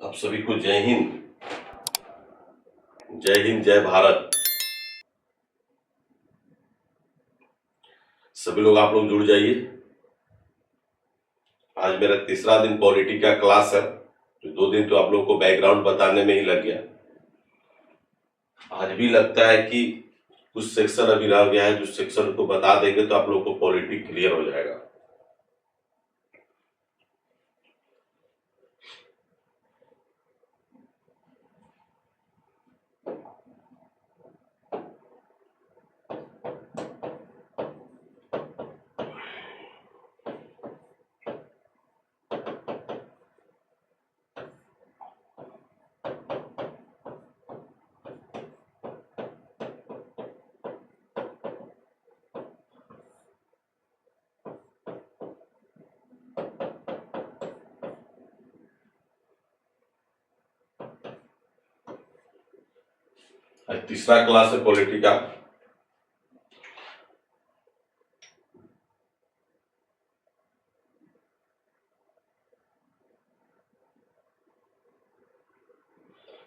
आप सभी को जय हिंद, जय हिंद, जय भारत। सभी लोग आप लोग जुड़ जाइए। आज मेरा तीसरा दिन पॉलिटी का क्लास है। तो 2 दिन तो आप लोगों को बैकग्राउंड बताने में ही लग गया। आज भी लगता है कि कुछ सेक्शन अभी रह गया है, जो सेक्शन को बता देंगे तो आप लोगों को पॉलिटी क्लियर हो जाएगा। आज तीसरा क्लास है पॉलिटी का।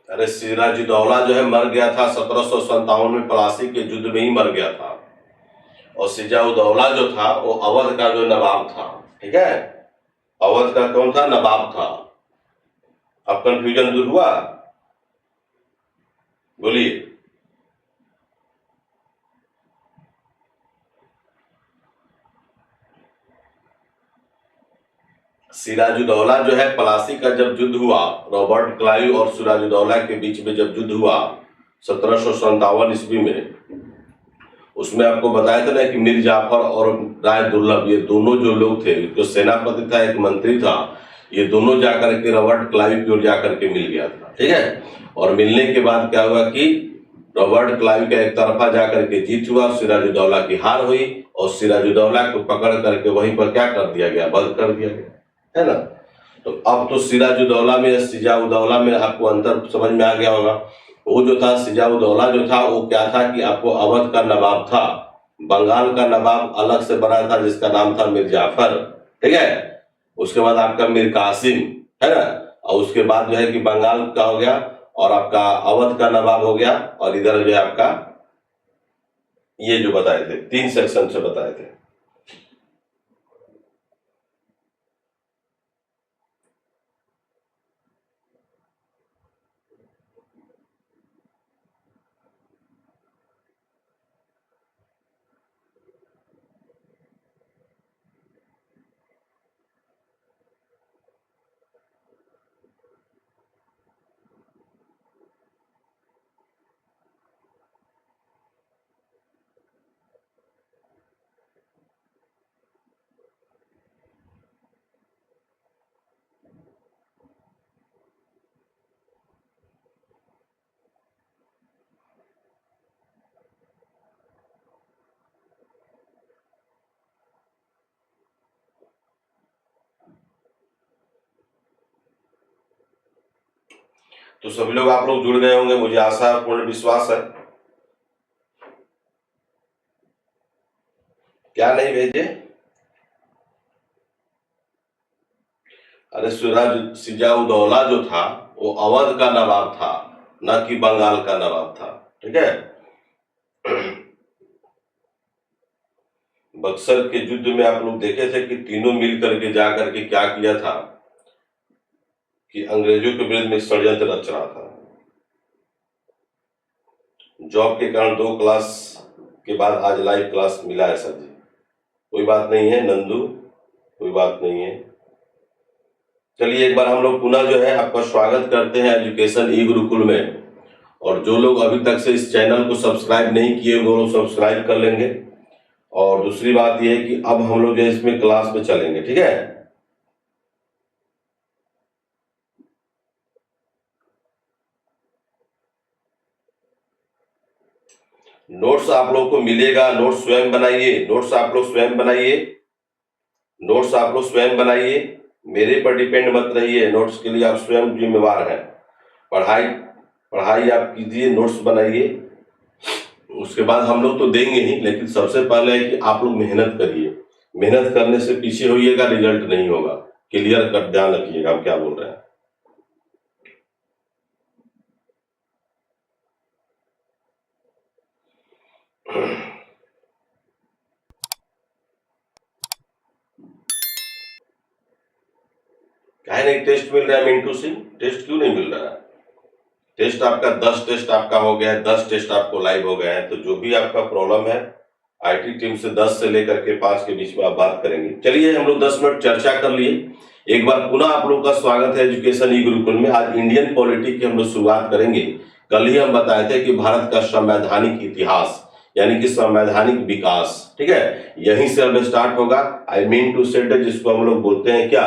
अरे सिराजुद्दौला जो है मर गया था 1757 में, प्लासी के युद्ध में ही मर गया था। और सिराजुद्दौला जो था वो अवध का जो नवाब था, ठीक है। अवध का कौन था? नवाब था। अब कंफ्यूजन दूर हुआ? बोलिए। सिराजुद्दौला जो है, प्लासी का जब युद्ध हुआ, रॉबर्ट क्लाइव और सिराजुद्दौला के बीच में जब युद्ध हुआ 1757 ईस्वी में, उसमें आपको बताया था ना कि मीर जाफर और राय दुर्लभ, ये दोनों जो लोग थे, जो सेनापति था, एक मंत्री था, ये दोनों जाकर के रॉबर्ट क्लाइव की ओर जाकर के मिल गया था, ठीक है। और मिलने के बाद क्या हुआ कि रॉबर्ट क्लाइव का एक तरफा जाकर के जीत हुआ, सिराजुद्दौला की हार हुई, और सिराजुद्दौला को पकड़ करके वहीं पर क्या कर दिया गया? वध कर दिया गया, है ना। तो अब तो सिराजुद्दौला में सिजाउद्दौला में आपको अंतर समझ में आ गया होगा। वो जो था सिजाउद्दौला जो था, वो क्या था कि आपको अवध का नवाब था, बंगाल का नवाब अलग से बना था जिसका नाम था मीर जाफर, ठीक है। उसके बाद आपका मीर कासिम, है ना। और उसके बाद जो है कि बंगाल का हो गया, और आपका अवध का नवाब हो गया, और इधर जो है आपका ये जो बताए थे 3 सेक्शन से बताए थे। तो सभी लोग आप लोग जुड़ गए होंगे, मुझे आशा पूर्ण विश्वास है। क्या नहीं भेजे? अरे सिजाउद्दौला जो था वो अवध का नवाब था, न कि बंगाल का नवाब था, ठीक है। बक्सर के युद्ध में आप लोग देखे थे कि तीनों मिल करके जा करके क्या किया था कि अंग्रेजों के विरुद्ध में षड्यंत्र रच रहा था। जॉब के कारण 2 क्लास के बाद आज लाइव क्लास मिला है सर जी। कोई बात नहीं है नंदू, कोई बात नहीं है। चलिए एक बार हम लोग पुनः जो है आपका स्वागत करते हैं एजुकेशन ई गुरुकुल में। और जो लोग अभी तक से इस चैनल को सब्सक्राइब नहीं किए वो लोग सब्सक्राइब कर लेंगे। और दूसरी बात यह है कि अब हम लोग जो है इसमें क्लास में चलेंगे, ठीक है। नोट्स आप लोग को मिलेगा, नोट्स स्वयं बनाइए, नोट्स आप लोग स्वयं बनाइए, नोट्स आप लोग स्वयं बनाइए, मेरे पर डिपेंड मत रहिए। नोट्स के लिए आप स्वयं जिम्मेवार हैं। पढ़ाई आप कीजिए, नोट्स बनाइए, उसके बाद हम लोग तो देंगे ही, लेकिन सबसे पहले है कि आप लोग मेहनत करिए। मेहनत करने से पीछे होइएगा, रिजल्ट नहीं होगा। क्लियर कर ध्यान रखिएगा हम क्या बोल रहे हैं। काहे नहीं टेस्ट मिल रहा है मिंटू सिंह? टेस्ट क्यों नहीं मिल रहा है? टेस्ट आपका 10 टेस्ट आपका हो गया है, 10 टेस्ट आपको लाइव हो गए हैं। तो जो भी आपका प्रॉब्लम है आईटी टीम से 10 से लेकर के 5 के बीच में आप बात करेंगे। चलिए हम लोग 10 मिनट चर्चा कर लिए। एक बार पुनः आप लोग का स्वागत है एजुकेशन ई गुरुकुल में। आज इंडियन पॉलिटी की हम लोग शुरुआत करेंगे। कल ही हम बताए थे कि भारत का संवैधानिक इतिहास यानी कि संवैधानिक विकास, ठीक है, यहीं से हम स्टार्ट होगा। आई मीन टू सेट, जिसको हम लोग बोलते हैं क्या,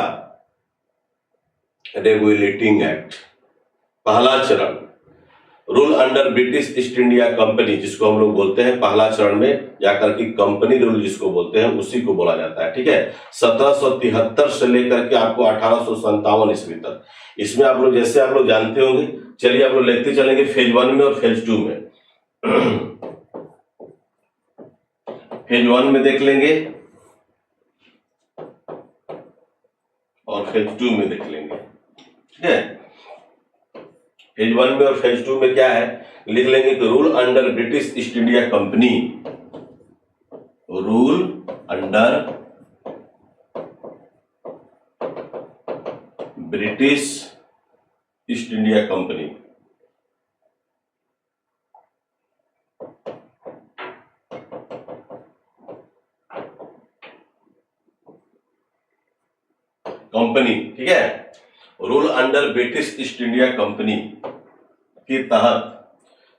रेगुलेटिंग एक्ट। पहला चरण rule under British east India company, जिसको हम लोग बोलते हैं पहला चरण में जाकर के कंपनी रूल जिसको बोलते हैं उसी को बोला जाता है, ठीक है। 1773 से लेकर के आपको 1857 ईस्वी तक। इसमें आप लोग जैसे आप लोग जानते होंगे, चलिए आप लोग लिखते चलेंगे फेज 1 में और फेज 2 में। फेज 1 में देख लेंगे और फेज 2 में देख लेंगे, ठीक है। फेज 1 में और फेज 2 में क्या है लिख लेंगे कि rule under British east India company, rule under British east India company. Company, ठीक है, rule under British east India company के तहत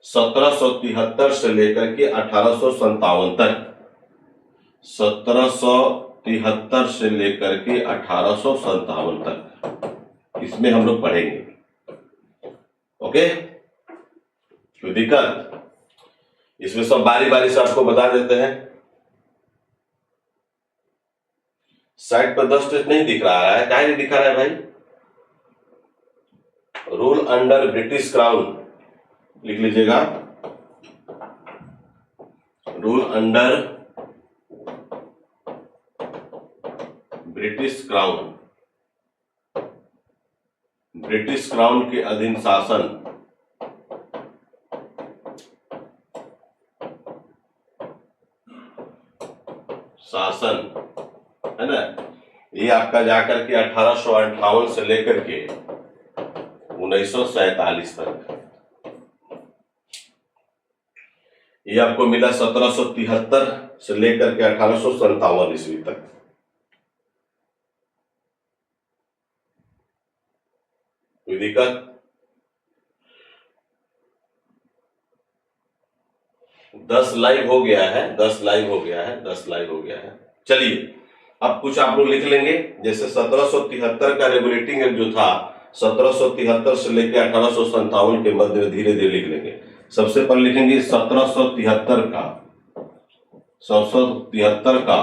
1773 से लेकर के 1857 तक, 1773 से लेकर के 1857 तक इसमें हम लोग पढ़ेंगे। ओके, कोई दिक्कत? इसमें सब बारी बारी से आपको बता देते हैं। साइड पर 10 टेस्ट नहीं दिख रहा है, काहे नहीं दिखा रहा है भाई? रूल अंडर ब्रिटिश क्राउन लिख लीजिएगा, rule under British crown, British crown के अधीन शासन, है ना। ये आपका जाकर के 1858 से लेकर के 1947 तक, ये आपको मिला 1773 से लेकर के 1857 ईस्वी तक। कोई दिक्कत? 10 लाइव हो गया है, 10 लाइव हो गया है, 10 लाइव हो गया है। चलिए अब कुछ आप लोग लिख लेंगे, जैसे 1773 का रेगुलेटिंग एक्ट जो था 1773 से लेकर 1857 के मध्य में धीरे धीरे लिख लेंगे। सबसे पहले लिखेंगे 1773 का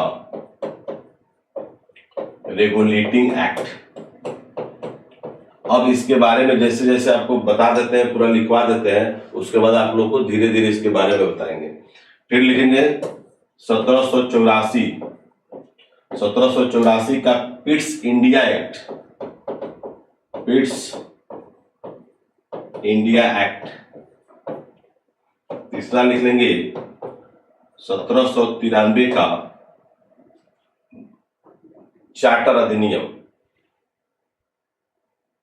रेगुलेटिंग एक्ट। अब इसके बारे में जैसे जैसे आपको बता देते हैं, पूरा लिखवा देते हैं, उसके बाद आप लोग को धीरे धीरे इसके बारे में बताएंगे। फिर लिखेंगे 1784 का Pitt's India act, Pitt's India act. तीसरा लिख लेंगे 1793 का चार्टर अधिनियम,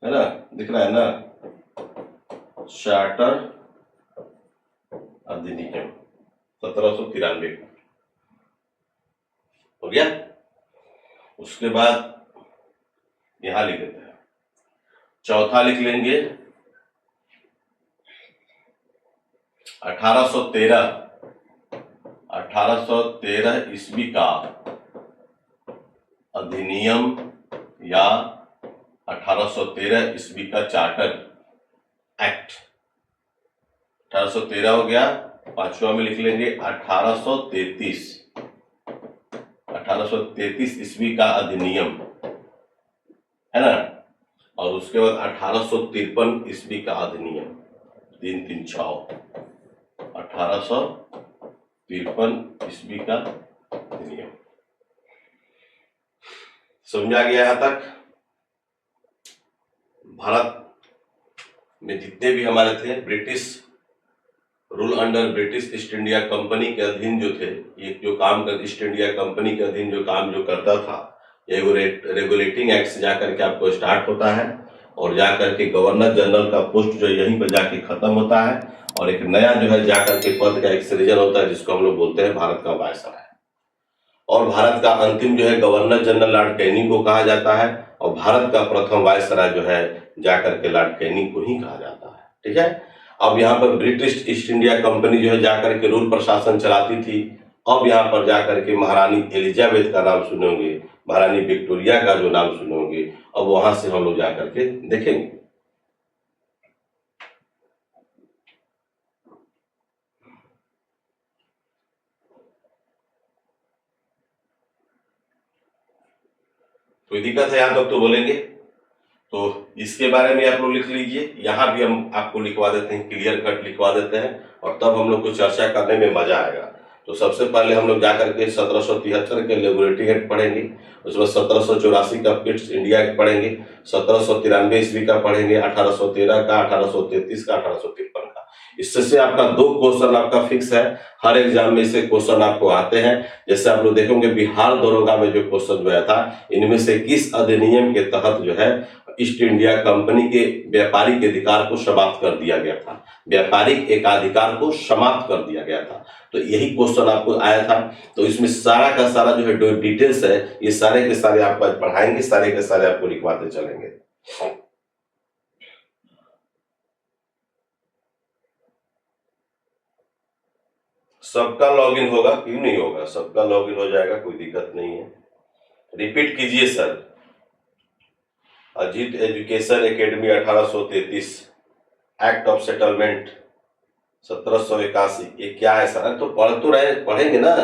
है ना, दिख रहा है ना, चार्टर अधिनियम 1793 हो गया। उसके बाद यहां लिख देते हैं। चौथा लिख लेंगे 1813 ईस्वी का अधिनियम या 1813 ईस्वी का चार्टर एक्ट। 1813 हो गया। पांचवा में लिख लेंगे 1833 ईस्वी का अधिनियम, है ना। और उसके बाद 1853 ईस्वी का अधिनियम, 336 1853 ईस्वी का अधिनियम। समझा गया यहां तक? भारत में जितने भी हमारे थे British rule under British east India company के अधीन जो थे, ये जो काम कर ईस्ट इंडिया कंपनी के अधीन जो काम जो करता था ये रेगुलेटिंग एक्ट से जाकर के आपको स्टार्ट होता है और जाकर के गवर्नर जनरल का पोस्ट जो यहीं पर जाके खत्म होता है और एक नया जो है जाकर के पद का एक सृजन होता है जिसको हम लोग बोलते हैं भारत का वायसराय। और भारत का अंतिम जो है गवर्नर जनरल लॉर्ड कैनिंग को कहा जाता है और भारत का प्रथम वायसराय जो है जाकर के लॉर्ड कैनिंग को ही कहा जाता है। ठीक है, अब यहाँ पर ब्रिटिश ईस्ट इंडिया कंपनी जो है जाकर के रूल प्रशासन चलाती थी। अब यहाँ पर जाकर के महारानी एलिजाबेथ का नाम सुने होंगे, महारानी विक्टोरिया का जो नाम सुने होंगे, अब वहां से हम लोग जाकर के देखेंगे। कोई दिक्कत है यहाँ तक तो बोलेंगे, तो इसके बारे में आप लोग लिख लीजिए। यहाँ भी हम आपको लिखवा देते हैं, क्लियर कट लिखवा देते हैं और तब हम लोग को चर्चा करने में मजा आएगा। तो सबसे पहले हम लोग जाकर के 1773 के रेगुलेटिंग एक्ट पढ़ेंगे, उसमें 1784 का पिट्स इंडिया एक्ट पढ़ेंगे, 1793 ईस्वी का पढ़ेंगे, 1813 का, 1833 का, 1853 का। इससे से आपका 2 क्वेश्चन आपका फिक्स है, हर एग्जाम में से क्वेश्चन आपको आते हैं। जैसे आप लोग देखेंगे बिहार दरोगा में जो क्वेश्चन जो आया था, इनमें से किस अधिनियम के तहत जो है ईस्ट इंडिया कंपनी के व्यापारिक अधिकार को समाप्त कर दिया गया था, व्यापारिक एकाधिकार को समाप्त कर दिया गया था। तो यही क्वेश्चन आपको आया था। तो इसमें सारा का सारा जो है डिटेल्स है, ये सारे के सारे आपको पढ़ाएंगे, सारे के सारे आपको लिखवाते चलेंगे। सबका लॉगिन होगा, क्यों नहीं होगा, सबका लॉगिन हो जाएगा, कोई दिक्कत नहीं है। रिपीट कीजिए sir. Ajit education academy 1833, act of settlement 1781, ये क्या है सर? तो पढ़ तो रहे, पढ़ेंगे ना,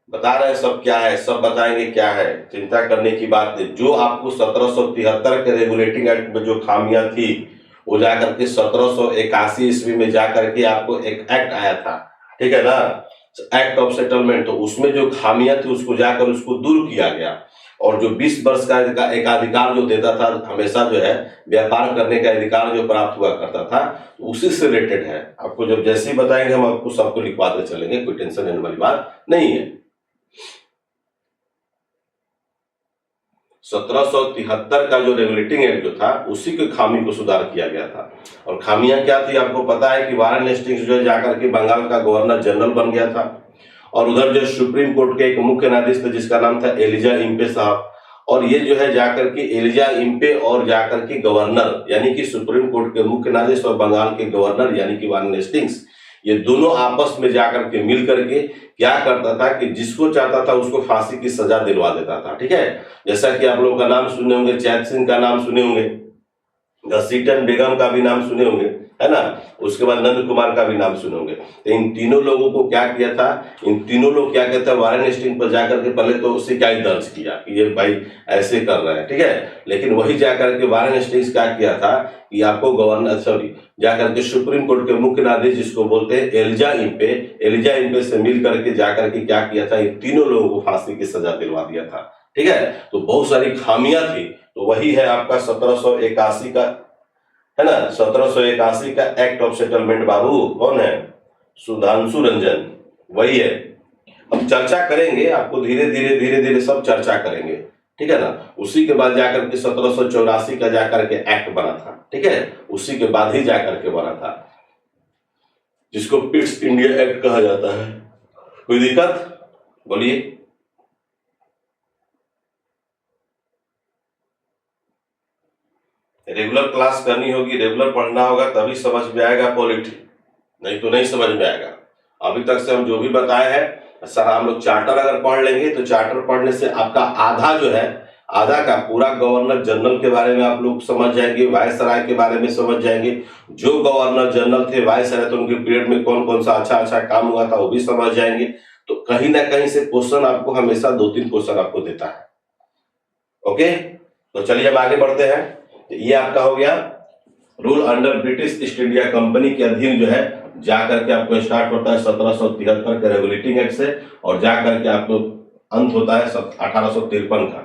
बता रहे हैं सब क्या है, सब बताएंगे क्या है, चिंता करने की बात नहीं। जो आपको 1773 के रेगुलेटिंग एक्ट में जो खामियां थी वो जाकर के 1781 ईस्वी में जाकर के आपको एक एक्ट आया था, ठीक है ना, एक्ट ऑफ सेटलमेंट। तो उसमें जो खामियां थी उसको जाकर उसको दूर किया गया और जो 20 वर्ष का एकाधिकार जो देता था, हमेशा जो है व्यापार करने का अधिकार जो प्राप्त हुआ करता था, उसी से रिलेटेड है। आपको जब जैसे ही बताएंगे हम आपको सबको लिखवाते चलेंगे, कोई टेंशन लेने वाली बात नहीं है। 1773 का जो रेगुलेटिंग एक्ट जो था उसी के खामी को सुधार किया गया था। और खामियां क्या थी आपको पता है कि वारेन हेस्टिंग्स जो है जाकर के बंगाल का गवर्नर जनरल बन गया था और उधर जो सुप्रीम कोर्ट के एक मुख्य न्यायाधीश थे जिसका नाम था एलिजा इम्पे साहब, और ये जो है जाकर के एलिजा इम्पे और जाकर के गवर्नर यानी कि सुप्रीम कोर्ट के मुख्य न्यायाधीश और बंगाल के गवर्नर यानी कि वारेन हेस्टिंग्स, ये दोनों आपस में जाकर के मिल करके क्या करता था कि जिसको चाहता था उसको फांसी की सजा दिलवा देता था। ठीक है, जैसा कि आप लोगों का नाम सुने होंगे, चैत सिंह का नाम सुने होंगे, घसीटन बेगम का भी नाम सुने होंगे, है ना, उसके बाद नंद कुमार का भी नाम सुने होंगे। तो इन तीनों लोगों को क्या किया था, इन तीनों लोग क्या कहते हैं वारेन हेस्टिंग्स पर जाकर के पहले तो शिकायत दर्ज किया कि ये भाई ऐसे कर रहे हैं, ठीक है, लेकिन वही जाकर के वारेन हेस्टिंग्स क्या किया था कि आपको गवर्नर जाकर के सुप्रीम कोर्ट के मुख्य न्यायाधीश जिसको बोलते हैं एलिजा इम्पे से मिल करके जाकर के क्या किया था, इन तीनों लोगों को फांसी की सजा दिलवा दिया था। ठीक है, तो बहुत सारी खामियां थी, तो वही है आपका 1781 का, है ना, 1781 का एक्ट ऑफ सेटलमेंट। बाबू कौन है? सुधांशु रंजन, वही है। अब चर्चा करेंगे, आपको धीरे धीरे सब चर्चा करेंगे, ठीक है ना। उसी के बाद जाकर के 1784 का जाकर के एक्ट बना था, ठीक है, उसी के बाद ही जाकर के बना था जिसको पिट्स इंडिया एक्ट कहा जाता है। कोई दिक्कत बोलिए। रेगुलर क्लास करनी होगी, रेगुलर पढ़ना होगा, तभी समझ में आएगा पॉलिटी, नहीं तो नहीं समझ में आएगा। अभी तक से हम जो भी बताए हैं सर, हम लोग चार्टर अगर पढ़ लेंगे तो चार्टर पढ़ने से आपका आधा जो है, आधा का पूरा गवर्नर जनरल के बारे में आप लोग समझ जाएंगे, वायसराय के बारे में समझ जाएंगे। जो गवर्नर जनरल थे वायसराय, तो उनके पीरियड में कौन कौन सा अच्छा काम हुआ था वो भी समझ जाएंगे। तो कहीं ना कहीं से क्वेश्चन आपको हमेशा 2-3 क्वेश्चन आपको देता है। ओके, तो चलिए हम आगे बढ़ते हैं। ये आपका हो गया rule under British east India company के अधीन जो है जाकर के आपको स्टार्ट होता है 1773 के रेगुलेटिंग एक्ट से और जाकर के आपको अंत होता है 1853 का,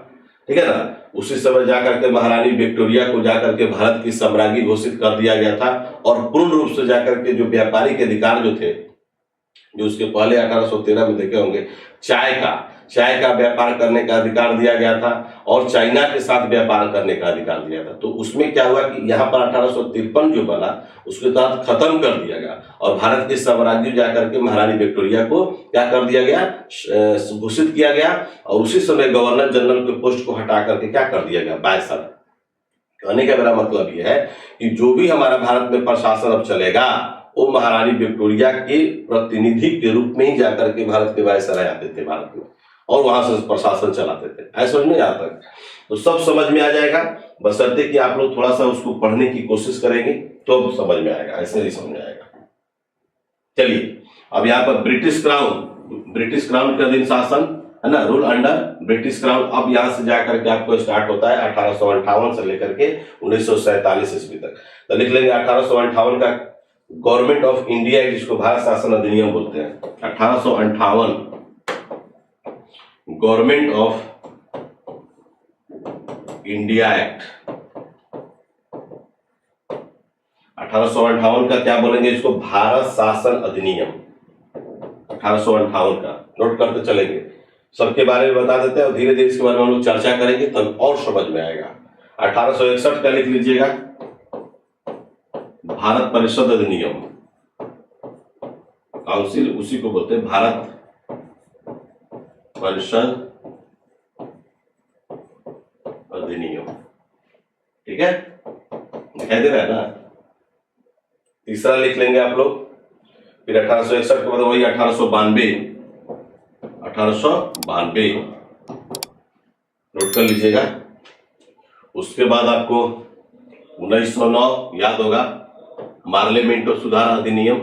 ठीक है ना। उसी समय जाकर के महारानी विक्टोरिया को जाकर के भारत की सम्राज्ञी घोषित कर दिया गया था और पूर्ण रूप से जाकर के जो व्यापारिक अधिकार जो थे, जो उसके पहले 1813 में देखे होंगे, चाय का व्यापार करने का अधिकार दिया गया था और चाइना के साथ व्यापार करने का अधिकार दिया था। तो उसमें क्या हुआ कि यहाँ पर 1853 जो बना उसके तहत खत्म कर दिया गया और भारत के साम्राज्य जाकर के महारानी विक्टोरिया को क्या कर दिया गया, घोषित किया गया और उसी समय गवर्नर जनरल के पोस्ट को हटा करके क्या कर दिया गया, वायसराय। कहने का मेरा मतलब यह है कि जो भी हमारा भारत में प्रशासन अब चलेगा वो महारानी विक्टोरिया के प्रतिनिधि के रूप में ही जाकर के भारत के वायसराय आते थे भारत में और वहां से प्रशासन चलाते थे। ऐसा समझ में आता है तो सब समझ में आ जाएगा, बशर्ते कि आप लोग थोड़ा सा उसको पढ़ने की कोशिश करेंगे तो समझ में आएगा, ऐसे नहीं समझ में आएगा। चलिए अब यहाँ पर ब्रिटिश क्राउन के अधीन शासन है ना, रूल अंडर ब्रिटिश क्राउन। अब यहाँ से जाकर के आपको स्टार्ट होता है 1858 से लेकर के 1947 ईस्वी तक। तो लिख लेंगे 1858 का गवर्नमेंट ऑफ इंडिया, जिसको भारत शासन अधिनियम बोलते हैं। 1858 गवर्नमेंट ऑफ इंडिया एक्ट। 1858 का क्या बोलेंगे इसको, भारत शासन अधिनियम 1858 का। नोट करते चलेंगे, सबके बारे में बता देते हैं और धीरे धीरे इसके बारे में हम लोग चर्चा करेंगे तब और समझ में आएगा। 1861 का लिख लीजिएगा, भारत परिषद अधिनियम, काउंसिल उसी को बोलते हैं भारत परिषद अधिनियम। ठीक है, दिखाई दे रहा है ना। तीसरा लिख लेंगे आप लोग, फिर 1861 के बाद वही 1892 नोट कर लीजिएगा। उसके बाद आपको 1909 याद होगा, मार्ले मिंटो सुधार अधिनियम।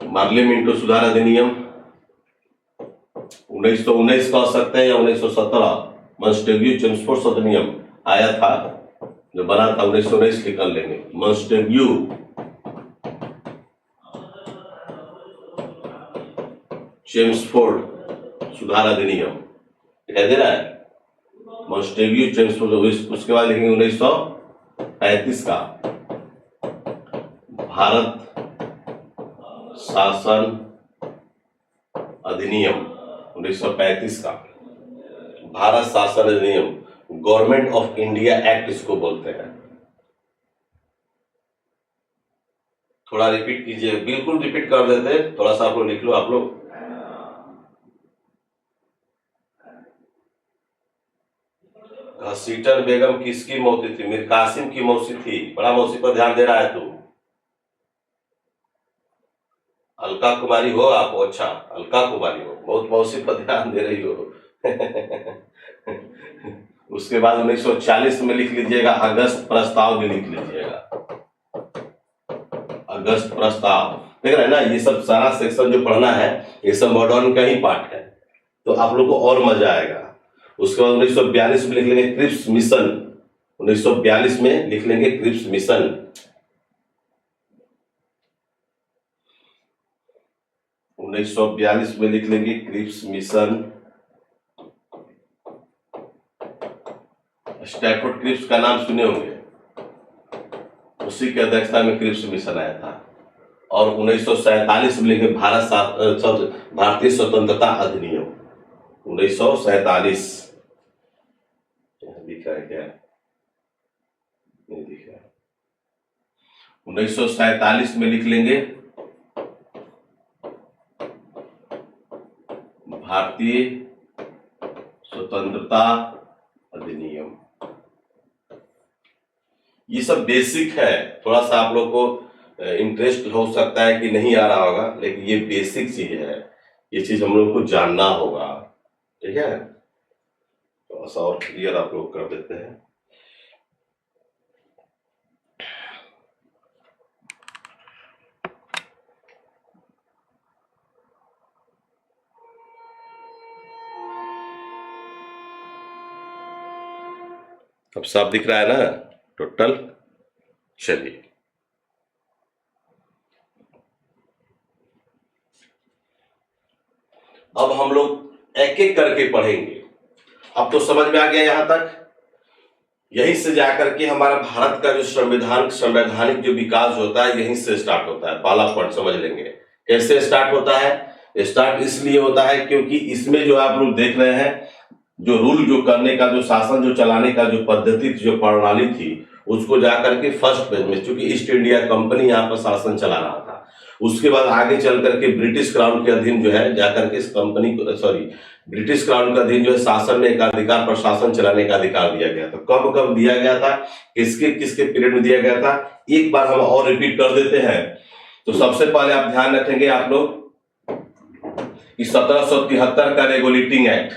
मार्ले मिंटो सुधार अधिनियम 1919 कह सकते हैं या 1917 मॉन्टेग्यू चेम्सफोर्ड अधिनियम आया था जो बना था 1919 निकाल लेंगे। मॉन्टेग्यू चेम्सफोर्ड सुधार अधिनियम दिखाई दे रहा है, मॉन्टेग्यू चेम्सफोर्ड। उसके बाद लिखेंगे 1935 का भारत शासन अधिनियम। 1935 का भारत शासन अधिनियम, गवर्नमेंट ऑफ इंडिया एक्ट इसको बोलते हैं। थोड़ा रिपीट कीजिए, बिल्कुल रिपीट कर देते, थोड़ा सा आप लोग लिख लो। आप लोग घसीटन बेगम किसकी मौसी थी? मीर कासिम की मौसी थी। बड़ा मौसी पर ध्यान दे रहा है तू। अलका कुमारी हो आप? अच्छा, अलका कुमारी हो, बहुत मौसी पर ध्यान दे रही हो। उसके बाद 1940 में लिख लीजिएगा अगस्त प्रस्ताव भी लिख लीजिएगा, अगस्त प्रस्ताव। देख रहे हैं ना, ये सब सारा सेक्शन जो पढ़ना है ये सब मॉडर्न का ही पार्ट है, तो आप लोग को और मजा आएगा। उसके बाद 1942 में लिख लेंगे क्रिप्स मिशन। 1942 में लिख लेंगे क्रिप्स मिशन। 1942 में लिख लेंगे क्रिप्स मिशन। स्टैफोर्ड क्रिप्स का नाम सुने होंगे, उसी की अध्यक्षता में क्रिप्स मिशन आया था। और 1947 में लिखे भारतीय स्वतंत्रता अधिनियम। 1947 दिख रहा है क्या? नहीं दिख रहा। 1947 में लिख लेंगे भारतीय स्वतंत्रता अधिनियम। ये सब बेसिक है, थोड़ा सा आप लोग को इंटरेस्ट हो सकता है कि नहीं आ रहा होगा, लेकिन ये बेसिक चीज है, ये चीज हम लोग को जानना होगा। ठीक है, थोड़ा सा और क्लियर आप लोग कर देते हैं। अब साफ दिख रहा है ना टोटल? चलिए अब हम लोग एक एक करके पढ़ेंगे। अब तो समझ में आ गया यहां तक। यहीं से जाकर के हमारा भारत का जो संवैधानिक जो विकास होता है यहीं से स्टार्ट होता है। पहला पॉइंट समझ लेंगे कैसे स्टार्ट होता है। स्टार्ट इसलिए होता है क्योंकि इसमें जो आप लोग देख रहे हैं, जो रूल जो करने का, जो शासन जो चलाने का जो पद्धति थी, जो प्रणाली थी, उसको जाकर के फर्स्ट पेज में, चूंकि ईस्ट इंडिया कंपनी यहाँ पर शासन चला रहा था, उसके बाद आगे चल करके ब्रिटिश क्राउन के अधीन जो है जाकर के इस कंपनी को, सॉरी, ब्रिटिश क्राउन के अधीन जो है शासन में एकाधिकार प्रशासन चलाने का अधिकार दिया गया था। कब कब दिया गया था, किसके किसके पीरियड में दिया गया था, एक बार हम और रिपीट कर देते हैं। तो सबसे पहले आप ध्यान रखेंगे आप लोग कि 1773 का रेगुलेटिंग एक्ट,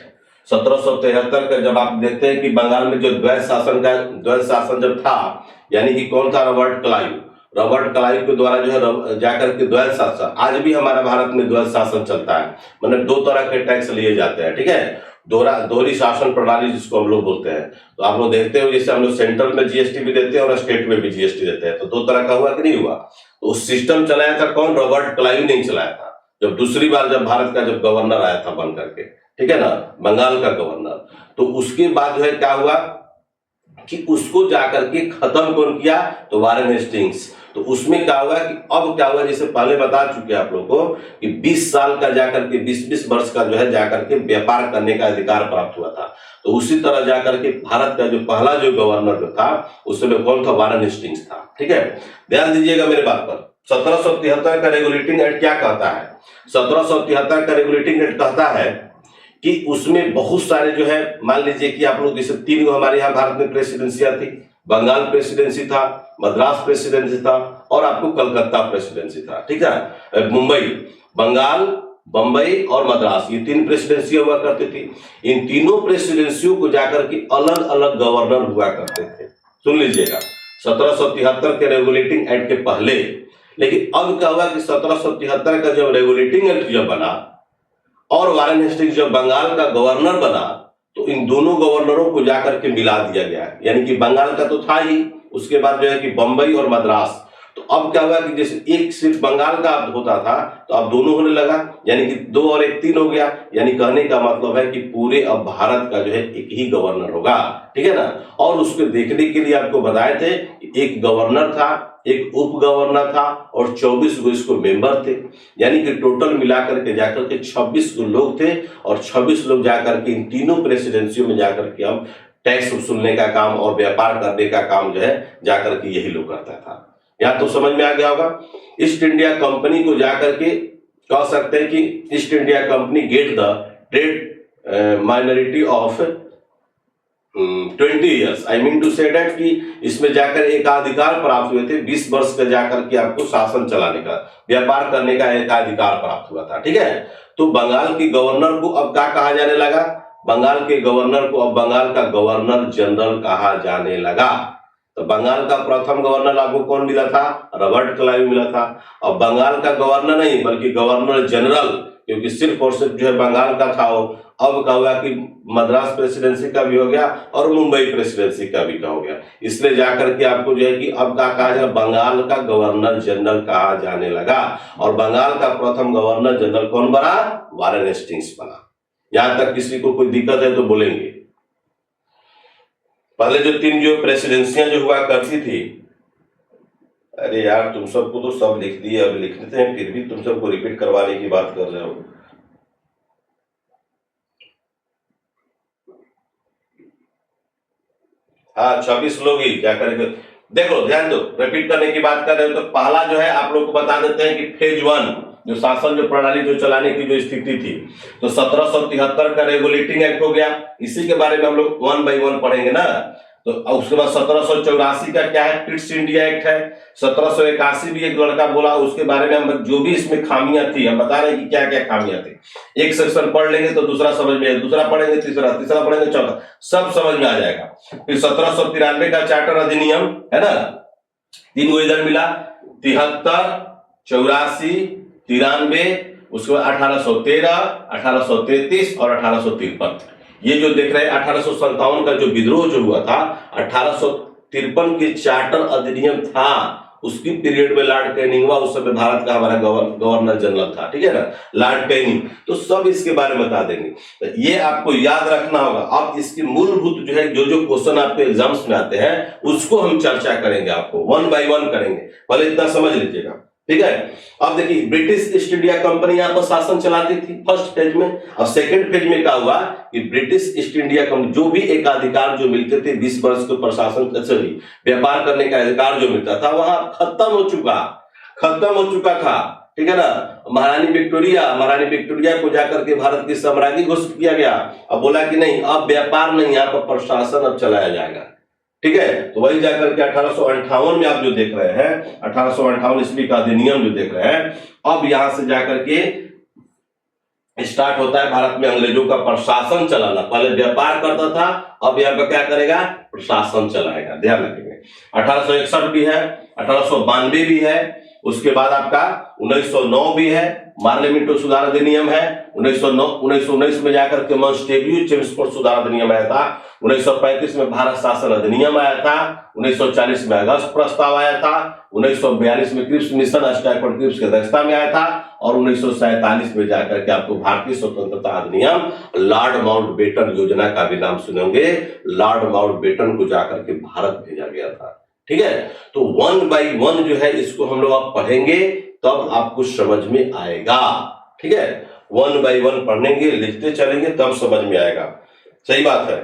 1773 का जब आप देखते हैं कि बंगाल में जो द्वैध शासन जब था, यानी कि कौन था, रॉबर्ट क्लाइव के द्वारा जो है जाकर के द्वैध शासन, आज भी हमारा भारत में द्वैध शासन चलता है, मतलब दो तरह के टैक्स लिए जाते हैं, ठीक है, दोहरी शासन प्रणाली जिसको हम लोग बोलते हैं। तो आप लोग देखते हो जैसे हम लोग सेंट्रल में जीएसटी भी देते हैं और स्टेट में भी जीएसटी देते हैं, तो दो तरह का हुआ कि नहीं हुआ। तो उस सिस्टम चलाया था कौन, रॉबर्ट क्लाइव ने चलाया था, जब दूसरी बार जब भारत का जब गवर्नर आया था बन करके, ठीक है ना, बंगाल का गवर्नर। तो उसके बाद जो है क्या हुआ कि उसको जाकर के खत्म कौन किया, तो वारेन हेस्टिंग्स। तो उसमें क्या हुआ कि अब क्या हुआ, जैसे पहले बता चुके आप लोगों को कि 20 साल का जाकर के 20 वर्ष का जो है जाकर के व्यापार करने का अधिकार प्राप्त हुआ था। तो उसी तरह जाकर के भारत का जो पहला जो गवर्नर जो था उसमें कौन था, वारेन हेस्टिंग्स था, ठीक है। ध्यान दीजिएगा मेरे बात पर। 1773 का रेगुलेटिंग एक्ट क्या कहता है, 1773 का रेगुलेटिंग एक्ट कहता है कि उसमें बहुत सारे जो है, मान लीजिए कि आप लोग जैसे 3 हमारे यहाँ भारत में प्रेसिडेंसियां थी, बंगाल प्रेसिडेंसी था, मद्रास प्रेसिडेंसी था और आपको कलकत्ता प्रेसिडेंसी था, ठीक है। मुंबई, बंगाल, बंबई और मद्रास, ये 3 प्रेसिडेंसियां हुआ करती थी। इन तीनों प्रेसिडेंसियों को जाकर के अलग अलग गवर्नर हुआ करते थे। सुन लीजिएगा, 1773 के रेगुलेटिंग एक्ट के पहले। लेकिन अब क्या हुआ कि 1773 का जब रेगुलेटिंग एक्ट जब बना और वारेन हेस्टिंग्स जब बंगाल का गवर्नर बना, तो इन दोनों गवर्नरों को जाकर के मिला दिया गया, यानी कि बंगाल का तो था ही, उसके बाद जो है कि बंबई और मद्रास। तो अब क्या हुआ कि जैसे एक सिर्फ बंगाल का होता था तो अब दोनों होने लगा, यानी कि 2 और 1 3 हो गया। यानी कहने का मतलब है कि पूरे अब भारत का जो है एक ही गवर्नर होगा, ठीक है ना। और उसको देखने के लिए आपको बताए थे, एक गवर्नर था, एक उप गवर्नर था और 24 गो इसको मेंबर थे, यानी कि टोटल मिलाकर के जाकर के 26 गो लोग थे। और 26 लोग जाकर के इन तीनों प्रेसिडेंसियों में जाकर के अब टैक्स वसूलने का काम और व्यापार करने का काम जो है जाकर के यही लोग करता था। यहाँ तो समझ में आ गया होगा। ईस्ट इंडिया कंपनी को जाकर के कह सकते हैं कि East India Company get the trade minority of 20 years, I mean to say that कि इसमें जाकर एकाधिकार प्राप्त हुए थे, 20 वर्ष का जाकर के आपको शासन चलाने का, व्यापार करने का एकाधिकार प्राप्त हुआ था, ठीक है। तो बंगाल के गवर्नर को अब क्या कहा जाने लगा, बंगाल के गवर्नर को अब बंगाल का गवर्नर जनरल कहा जाने लगा। तो बंगाल का प्रथम गवर्नर आपको कौन मिला था, रॉबर्ट क्लाइव मिला था। अब बंगाल का गवर्नर नहीं बल्कि गवर्नर जनरल, क्योंकि सिर्फ और सिर्फ जो है बंगाल का था वो, अब क्या हुआ कि मद्रास प्रेसिडेंसी का भी हो गया और मुंबई प्रेसिडेंसी का भी हो गया। इसलिए जाकर के आपको जो है कि अब क्या कहा जाए, बंगाल का गवर्नर जनरल कहा जाने लगा। और बंगाल का प्रथम गवर्नर जनरल कौन बना, वारेन हेस्टिंग्स बना। यहां तक किसी को कोई दिक्कत है तो बोलेंगे। पहले जो 3 जो प्रेसिडेंसियां जो हुआ करती थी, अरे यार तुम सबको तो सब लिख दिए, अब लिख देते हैं, फिर भी तुम सबको रिपीट करवाने की बात कर रहे हो। हाँ 26 लोग ही जाकर के देखो, ध्यान दो, रिपीट करने की बात कर रहे हो तो पहला जो है आप लोग को बता देते हैं कि फेज 1 जो शासन जो प्रणाली जो चलाने की जो स्थिति थी, तो 1773 का रेगुलेटिंग एक्ट हो गया। इसी के बारे में हम लोग 1 बाय 1 पढ़ेंगे ना। तो उसके बाद 1784 का क्या है, पिट्स इंडिया एक्ट है। 1781 भी एक लड़का बोला, उसके बारे में हम जो भी इसमें खामियां थी हम बता रहे हैं कि क्या क्या खामियां थी। एक सेक्शन पढ़ लेंगे तो दूसरा समझ में, दूसरा पढ़ेंगे तीसरा, तीसरा पढ़ेंगे चौथा, सब समझ में आ जाएगा। फिर 1793 का चार्टर अधिनियम है ना, 3 गो इधर मिला, 73, 84, 93, उसके बाद 1813, 1833 और 1853। ये जो देख रहे हैं 1857 का जो विद्रोह जो हुआ था, 1853 के चार्टर अधिनियम था, उसकी पीरियड में लॉर्ड कैनिंग हुआ। उस समय भारत का हमारा गवर्नर जनरल था, ठीक है ना, लॉर्ड कैनिंग। तो सब इसके बारे में बता देंगे, तो ये आपको याद रखना होगा। अब इसकी मूलभूत जो है जो जो क्वेश्चन आपके एग्जाम्स में आते हैं उसको हम चर्चा करेंगे, आपको 1 बाय 1 करेंगे। पहले इतना समझ लीजिएगा। ठीक है। अब देखिए ब्रिटिश ईस्ट इंडिया कंपनी यहाँ पर शासन चलाती थी फर्स्ट फेज में। अब सेकंड फेज में क्या हुआ कि ब्रिटिश ईस्ट इंडिया कंपनी जो भी एकाधिकार जो मिलते थे 20 वर्ष के प्रशासन सॉरी व्यापार करने का अधिकार जो मिलता था वहां खत्म हो चुका था। ठीक है ना। महारानी विक्टोरिया को जाकर के भारत की साम्राज्ञी घोषित किया गया। अब बोला कि नहीं अब व्यापार नहीं, यहाँ पर प्रशासन अब चलाया जाएगा। ठीक है। तो वही जाकर के 1858 में आप जो देख रहे हैं 1858 ईस्वी का अधिनियम जो देख रहे हैं, अब यहां से जाकर के स्टार्ट होता है भारत में अंग्रेजों का प्रशासन चलाना। पहले व्यापार करता था, अब यहाँ पर क्या करेगा, प्रशासन चलाएगा। ध्यान रखेंगे। 1861 भी है, 1892 भी है, उसके बाद आपका 1909 भी है, मार्लिमेंटो सुधार अधिनियम है। 1919 में जाकर के मॉन्टेग्यू चेम्सफोर्ड सुधार अधिनियम आया था। 1935 में भारत शासन अधिनियम आया था। 1940 में अगस्त प्रस्ताव आया था। 1942 में क्रिप्स मिशन स्टैफोर्ड क्रिप्स की अध्यक्षता में आया था। और 1947 में जाकर के आपको भारतीय स्वतंत्रता अधिनियम लॉर्ड माउंटबेटन योजना का भी नाम सुनेंगे। लॉर्ड माउंटबेटन को जाकर के भारत भेजा गया था। ठीक है। तो 1 बाय 1 जो है इसको हम लोग आप पढ़ेंगे तब आपको समझ में आएगा। ठीक है। 1 बाय 1 पढ़ेंगे, लिखते चलेंगे तब समझ में आएगा। सही बात है।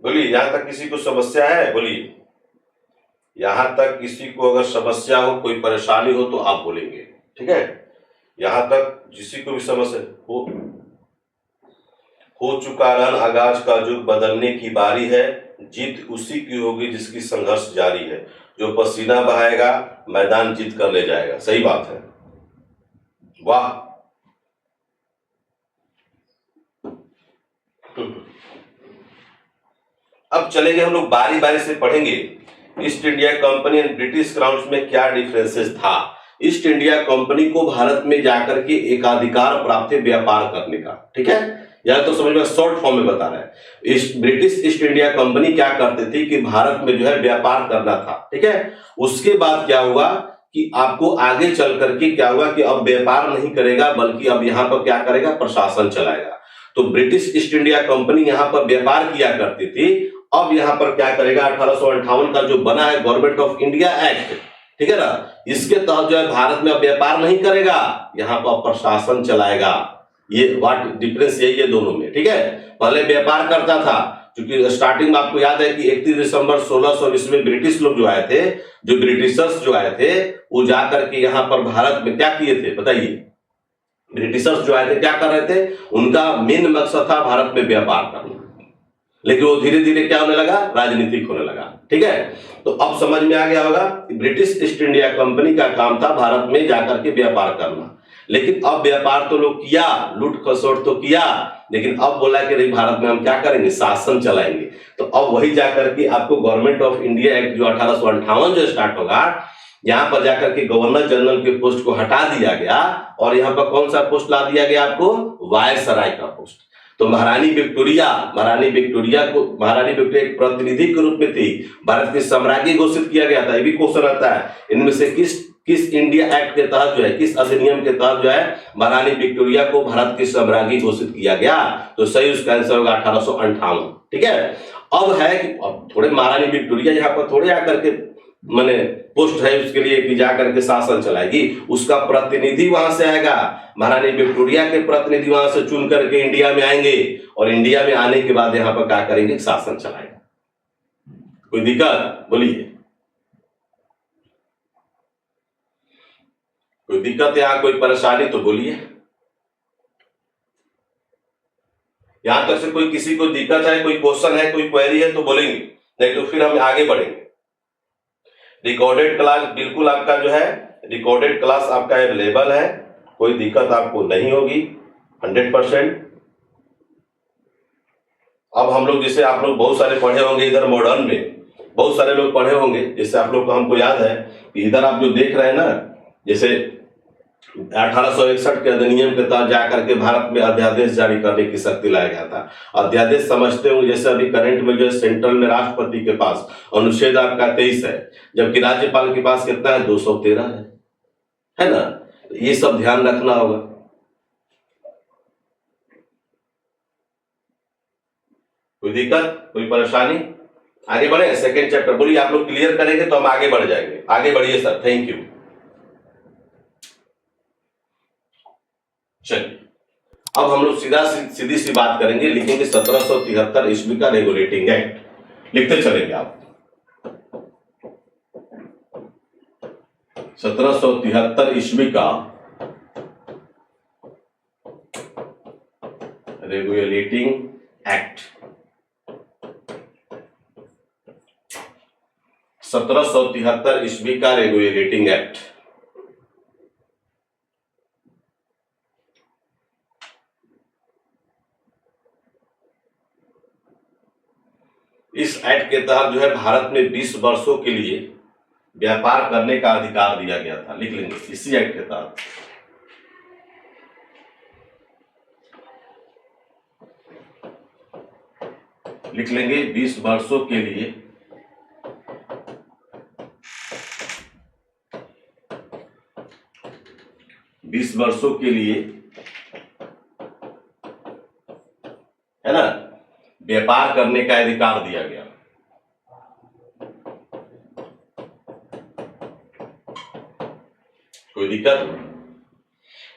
बोलिए, यहां तक किसी को समस्या है? बोलिए, यहां तक किसी को अगर समस्या हो, कोई परेशानी हो तो आप बोलेंगे। ठीक है। यहां तक किसी को भी समस्या हो चुका रन आगाज का युग बदलने की बारी है। जीत उसी की होगी जिसकी संघर्ष जारी है। जो पसीना बहाएगा मैदान जीत कर ले जाएगा। सही बात है। वाह। अब चलेंगे हम लोग बारी बारी से पढ़ेंगे। East India company and British crown में क्या डिफरेंसेस था। ईस्ट इंडिया कंपनी को भारत में जाकर के एकाधिकार प्राप्त है व्यापार करने का। ठीक है। यह तो समझ में शॉर्ट फॉर्म में बता रहा है। ब्रिटिश ईस्ट इंडिया कंपनी क्या करती थी कि भारत में जो है व्यापार करना था। ठीक है। उसके बाद क्या हुआ कि आपको आगे चल करके क्या हुआ कि अब व्यापार नहीं करेगा बल्कि अब यहाँ पर क्या करेगा, प्रशासन चलाएगा। तो ब्रिटिश ईस्ट इंडिया कंपनी यहाँ पर व्यापार किया करती थी। अब यहाँ पर क्या करेगा, 1858 का जो बना है गवर्नमेंट ऑफ इंडिया एक्ट, ठीक है ना, इसके तहत जो है भारत में अब व्यापार नहीं करेगा, यहाँ पर प्रशासन चलाएगा। ये व्हाट डिफरेंस यही है दोनों में। ठीक है। पहले व्यापार करता था, क्योंकि स्टार्टिंग में आपको याद है कि 31 दिसंबर 1620 में ब्रिटिश लोग जो आए थे, जो ब्रिटिशर्स जो आए थे, वो जाकर के यहाँ पर भारत में क्या किए थे बताइए। ब्रिटिशर्स जो आए थे क्या कर रहे थे, उनका मेन मकसद था भारत में व्यापार करना, लेकिन वो धीरे धीरे क्या होने लगा, राजनीतिक होने लगा। ठीक है। तो अब समझ में आ गया होगा कि ब्रिटिश ईस्ट इंडिया कंपनी का काम था भारत में जाकर के व्यापार करना। लेकिन अब व्यापार तो लोग किया, लूट खसोट तो किया, लेकिन अब बोला कि नहीं भारत में हम क्या करेंगे, शासन चलाएंगे। तो अब वही जाकर के आपको गवर्नमेंट ऑफ इंडिया एक्ट जो 1858 जो स्टार्ट होगा, यहाँ पर जाकर के गवर्नर जनरल के पोस्ट को हटा दिया गया और यहाँ पर कौन सा पोस्ट ला दिया गया आपको, वायसराय का पोस्ट। तो महारानी विक्टोरिया एक प्रतिनिधि के रूप में थी, भारत की सम्राज्ञी घोषित किया गया था। ये भी क्वेश्चन आता है, इनमें से किस इंडिया एक्ट के तहत जो है, किस अधिनियम के तहत जो है महारानी विक्टोरिया को भारत की सम्राज्ञी घोषित किया गया? तो सही उसका आंसर होगा 1858। ठीक है। अब है कि अब थोड़े महारानी विक्टोरिया यहाँ पर थोड़े आकर के मैंने पोस्ट है उसके लिए कि जा करके शासन चलाएगी, उसका प्रतिनिधि वहां से आएगा। महारानी विक्टोरिया के प्रतिनिधि वहां से चुन करके इंडिया में आएंगे और इंडिया में आने के बाद यहाँ पर क्या करेंगे? शासन चलाएगा। कोई दिक्कत? बोलिए, कोई दिक्कत यहाँ, कोई परेशानी तो बोलिए। यहां तक से कोई किसी को दिक्कत है, कोई क्वेश्चन है, कोई क्वेरी है तो बोलेंगे, नहीं तो फिर हम आगे बढ़ेंगे। रिकॉर्डेड क्लास बिल्कुल आपका जो है रिकॉर्डेड क्लास आपका अवेलेबल है, कोई दिक्कत आपको नहीं होगी 100%। अब हम लोग जैसे आप लोग बहुत सारे पढ़े होंगे इधर मॉडर्न में, बहुत सारे लोग पढ़े होंगे, जैसे आप लोग को हमको याद है कि इधर आप जो देख रहे हैं ना, जैसे 1861 के अधिनियम के तहत जाकर के भारत में अध्यादेश जारी करने की शक्ति लाया गया था। अध्यादेश समझते हो जैसे अभी करंट में जो है सेंट्रल में राष्ट्रपति के पास अनुच्छेद आपका 23 है, जबकि राज्यपाल के पास कितना है? 213 है ना। ये सब ध्यान रखना होगा। कोई दिक्कत, कोई परेशानी? आगे बढ़े, सेकेंड चैप्टर बोलिए। आप लोग क्लियर करेंगे तो हम आगे बढ़ जाएंगे। आगे बढ़िए सर, थैंक यू। चलिए अब हम लोग सीधी सी बात करेंगे, लिखेंगे 1773 ईस्वी का रेगुलेटिंग एक्ट, लिखते चलेंगे आप। 1773 ईस्वी का रेगुलेटिंग एक्ट, 1773 ईस्वी का रेगुलेटिंग एक्ट। इस एक्ट के तहत जो है भारत में 20 वर्षों के लिए व्यापार करने का अधिकार दिया गया था। लिख लेंगे इसी एक्ट के तहत। लिख लेंगे 20 वर्षों के लिए है ना, व्यापार करने का अधिकार दिया गया। कोई दिक्कत?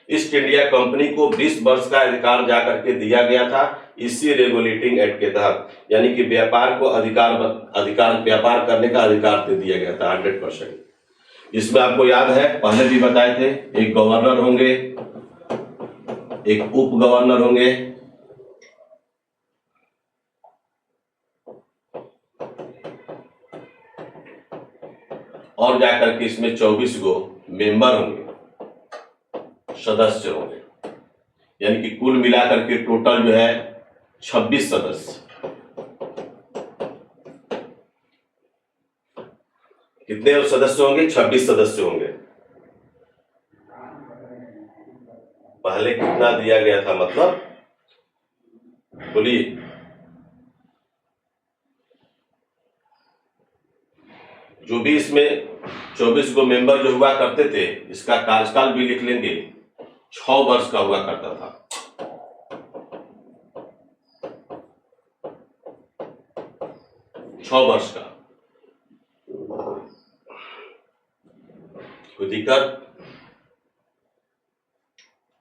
ईस्ट इंडिया कंपनी को 20 वर्ष का अधिकार जाकर के दिया गया था इसी रेगुलेटिंग एक्ट के तहत, यानी कि व्यापार को व्यापार करने का अधिकार दे दिया गया था 100%। इसमें आपको याद है पहले भी बताए थे, एक गवर्नर होंगे, एक उप गवर्नर होंगे, और जाकर के इसमें 24 गो मेंबर होंगे, सदस्य होंगे, यानी कि कुल मिलाकर के टोटल जो है 26 सदस्य। कितने सदस्य होंगे? 26 सदस्य होंगे। पहले कितना दिया गया था, मतलब बोलिए। जो भी इसमें 24 गो मेंबर जो हुआ करते थे, इसका कार्यकाल भी लिख लेंगे, 6 वर्ष का हुआ करता था। 6 वर्ष का। कोई दिक्कत?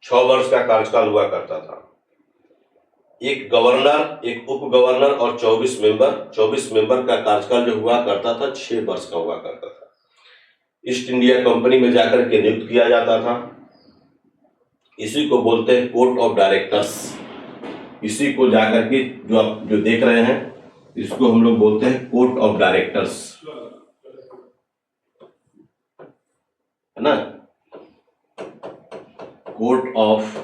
6 वर्ष का कार्यकाल हुआ करता था। एक गवर्नर, एक उप गवर्नर और 24 मेंबर का कार्यकाल जो हुआ करता था 6 वर्ष का हुआ करता था। ईस्ट इंडिया कंपनी में जाकर के नियुक्त किया जाता था। इसी को बोलते हैं कोर्ट ऑफ डायरेक्टर्स। इसी को जाकर के जो आप जो देख रहे हैं, इसको हम लोग बोलते हैं कोर्ट ऑफ डायरेक्टर्स, है ना, court of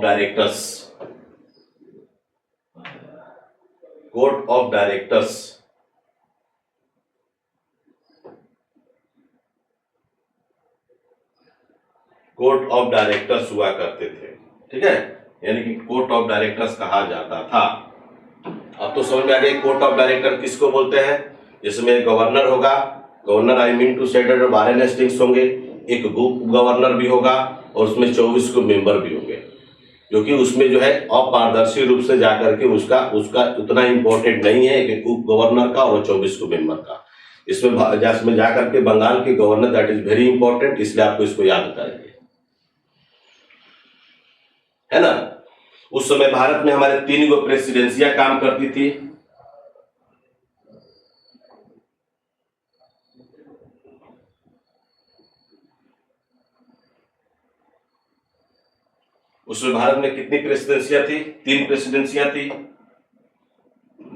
directors, court of directors. Court of directors हुआ करते थे, ठीक है, यानी कि कोर्ट ऑफ डायरेक्टर्स कहा जाता था। अब तो समझ में आ गया कोर्ट ऑफ डायरेक्टर किसको बोलते हैं, जिसमें गवर्नर होगा, गवर्नर आई मीन टू से वारेन हेस्टिंग्स होंगे, एक उप गवर्नर भी होगा और उसमें 24 को मेंबर भी होंगे, जो कि उसमें जो है अपारदर्शी रूप से जाकर के उसका उतना इंपॉर्टेंट नहीं है कि उप गवर्नर का और 24 को मेंबर का। इसमें जाकर के बंगाल के governor, that is very important, इसलिए आपको इसको याद करेंगे, है ना। उस समय भारत में हमारे 3 गो प्रेसिडेंसियां काम करती थी। उसमें भारत में कितनी प्रेसिडेंसियां थी? 3 प्रेसिडेंसियां थी।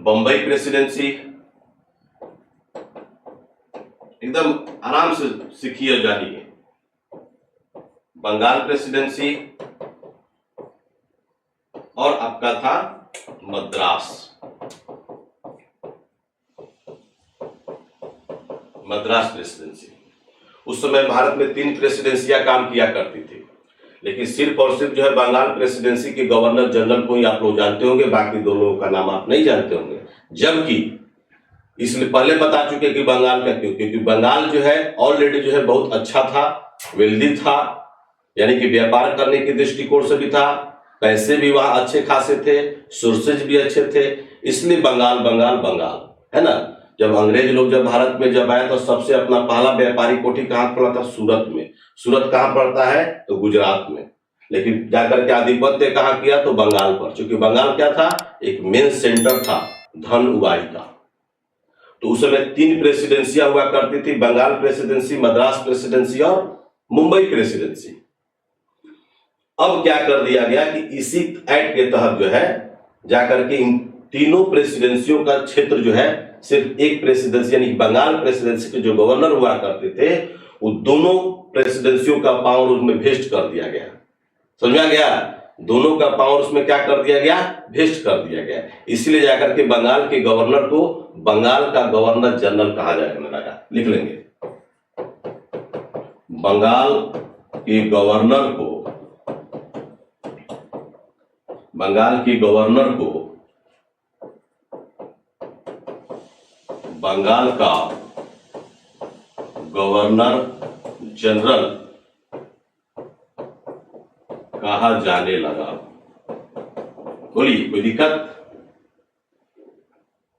बंबई प्रेसिडेंसी, एकदम आराम से सीखिए और जानिए। बंगाल प्रेसिडेंसी और आपका था मद्रास प्रेसिडेंसी। उस समय भारत में 3 प्रेसिडेंसियां काम किया करती थी, लेकिन सिर्फ और सिर्फ जो है बंगाल प्रेसिडेंसी के गवर्नर जनरल को ही आप लोग जानते होंगे, बाकी 2 लोगों का नाम आप नहीं जानते होंगे। जबकि इसलिए पहले बता चुके कि बंगाल का क्यों, क्योंकि बंगाल जो है ऑलरेडी जो है बहुत अच्छा था, वेल्दी था, यानी कि व्यापार करने के दृष्टिकोण से भी था, पैसे भी वहां अच्छे खासे थे, सोर्सेज भी अच्छे थे, इसलिए बंगाल है ना। जब अंग्रेज लोग जब भारत में जब आए तो सबसे अपना पहला व्यापारी कोठी कहाँ खोला था? सूरत में। सूरत कहाँ पड़ता है? तो गुजरात में। लेकिन जाकर के आधिपत्य कहाँ किया? तो बंगाल पर, क्योंकि बंगाल क्या था? एक मेन सेंटर था धन उगाही का। तो उस समय 3 प्रेसिडेंसियां हुआ करती थी, बंगाल प्रेसिडेंसी, मद्रास प्रेसिडेंसी और मुंबई प्रेसिडेंसी। अब क्या कर दिया गया कि इसी एक्ट के तहत जो है जाकर के इन तीनों प्रेसिडेंसियों का क्षेत्र जो है सिर्फ एक प्रेसिडेंसी, यानी बंगाल प्रेसिडेंसी के जो गवर्नर हुआ करते थे वो दोनों प्रेसिडेंसियों का पावर उसमें भेस्ट कर दिया गया। समझा गया? दोनों का पावर उसमें क्या कर दिया गया? भेस्ट कर दिया गया। इसलिए जाकर के बंगाल के गवर्नर को बंगाल का गवर्नर जनरल कहा जाने लगा। लिख लेंगे, बंगाल के गवर्नर को बंगाल बंगाल का गवर्नर जनरल कहा जाने लगा। बोलिए, कोई दिक्कत?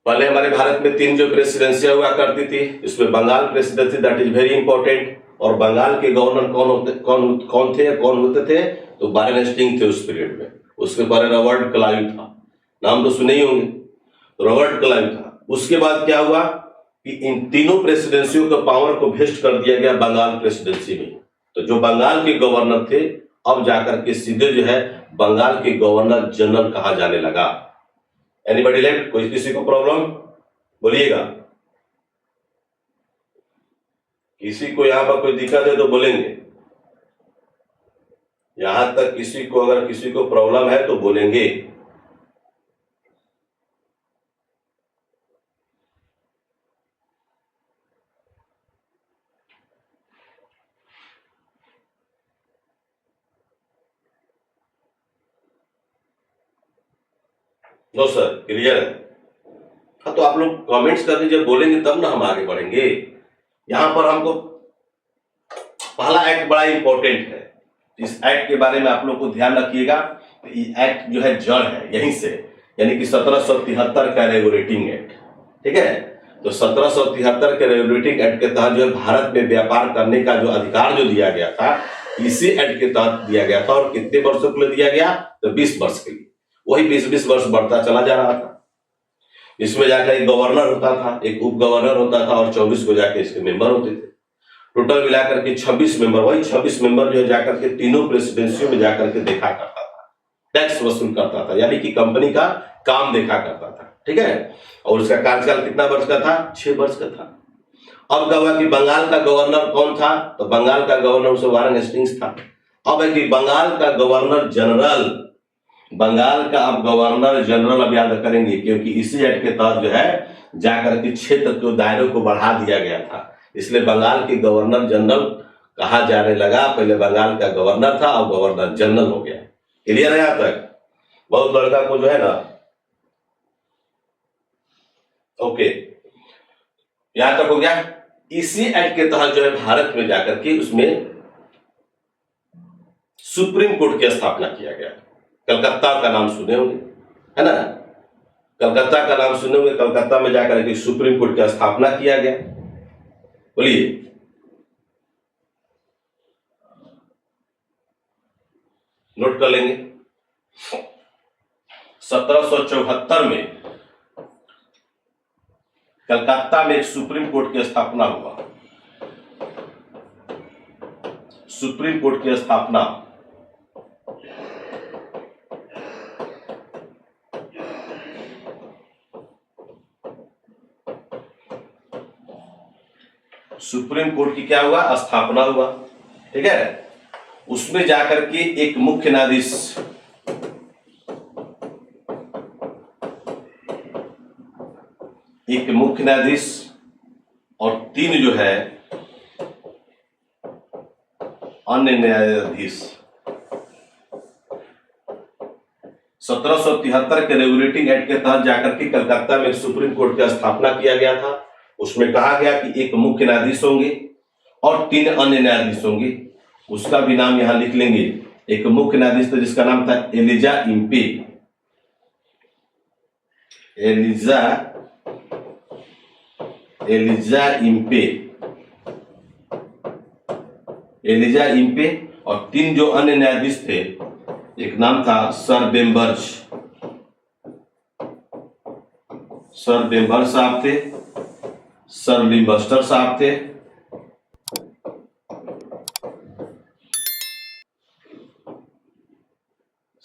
पहले हमारे भारत में 3 जो प्रेसिडेंसियां हुआ करती थी, इसमें Bengal presidency, that is very important, और बंगाल के गवर्नर कौन होते थे? तो वारेन हेस्टिंग्स थे उस पीरियड में। उसके पहले रॉबर्ट क्लाइव था, नाम तो सुने ही होंगे, रॉबर्ट क्लाइव था। उसके बाद क्या हुआ कि इन तीनों प्रेसिडेंसियों के पावर को भेस्ट कर दिया गया बंगाल प्रेसिडेंसी में। तो जो बंगाल के गवर्नर थे अब जाकर के सीधे जो है बंगाल के गवर्नर जनरल कहा जाने लगा। Anybody left? कोई किसी को प्रॉब्लम? बोलिएगा। किसी को यहां पर कोई दिक्कत है तो बोलेंगे। यहां तक किसी को, अगर किसी को प्रॉब्लम है तो बोलेंगे। नो सर, क्लियर है? हाँ, तो आप लोग कमेंट्स कर दीजिए, बोलेंगे तब ना हम आगे बढ़ेंगे। यहां पर हमको पहला एक्ट बड़ा इंपॉर्टेंट है, इस एक्ट के बारे में आप लोग को ध्यान रखिएगा। ये एक्ट जो है जड़ है यहीं से, यानी कि 1773 का रेगुलेटिंग एक्ट, ठीक है। तो 1773 के रेगुलेटिंग एक्ट के तहत जो है भारत में व्यापार करने का जो अधिकार जो दिया गया था इसी एक्ट के तहत दिया गया था। और कितने वर्षों के लिए दिया गया? तो 20 वर्ष के लिए। वही 20-20 वर्ष बढ़ता चला जा रहा था। इसमें जाकर एक गवर्नर होता था, एक उप गवर्नर होता था और 24 को जाके इसके मेंबर होते थे। टोटल मिलाकर के 26 मेंबर, वही 26 मेंबर जो है जाकर के तीनों प्रेसिडेंसियों में जाकर के देखा करता था, टैक्स वसूल करता था, यानी कि कंपनी का काम देखा करता था, ठीक है। और उसका कार्यकाल कितना वर्ष का था? 6 वर्ष का था। अब क्या हुआ कि बंगाल का गवर्नर कौन था? तो बंगाल का गवर्नर उसे वारेन हेस्टिंग्स था। अब है कि बंगाल का गवर्नर जनरल, बंगाल का अब गवर्नर जनरल अब याद करेंगे, क्योंकि इसी एक्ट के तहत जो है जाकर के क्षेत्र के दायरे को बढ़ा दिया गया था। इसलिए बंगाल के गवर्नर जनरल कहा जाने लगा पहले बंगाल का गवर्नर था, अब गवर्नर जनरल हो गया। क्लियर है यहां तक? बहुत लड़का को जो है ना, ओके, यहां तक हो गया। इसी एक्ट के तहत जो है भारत में जाकर के उसमें सुप्रीम कोर्ट की स्थापना किया गया। कलकत्ता का नाम सुने होंगे, है ना? कलकत्ता का नाम सुने होंगे। कलकत्ता में जाकर के सुप्रीम कोर्ट की स्थापना किया गया। बोलिए, नोट कर लेंगे। 1774 में कलकत्ता में एक सुप्रीम कोर्ट की स्थापना हुआ। सुप्रीम कोर्ट की स्थापना सुप्रीम कोर्ट की क्या हुआ? स्थापना हुआ। ठीक है, उसमें जाकर के एक मुख्य न्यायाधीश, और 3 जो है अन्य न्यायाधीश। 1773 के रेगुलेटिंग एक्ट के तहत जाकर के कलकत्ता में सुप्रीम कोर्ट की स्थापना किया गया था। उसमें कहा गया कि एक मुख्य न्यायाधीश होंगे और 3 अन्य न्यायाधीश होंगे। उसका भी नाम यहां लिख लेंगे। एक मुख्य न्यायाधीश था जिसका नाम था एलिजा इम्पे। एलिजा इम्पे और 3 जो अन्य न्यायाधीश थे, एक नाम था सर बेम्बर साहब थे, सर लिम्बस्टर साहब थे,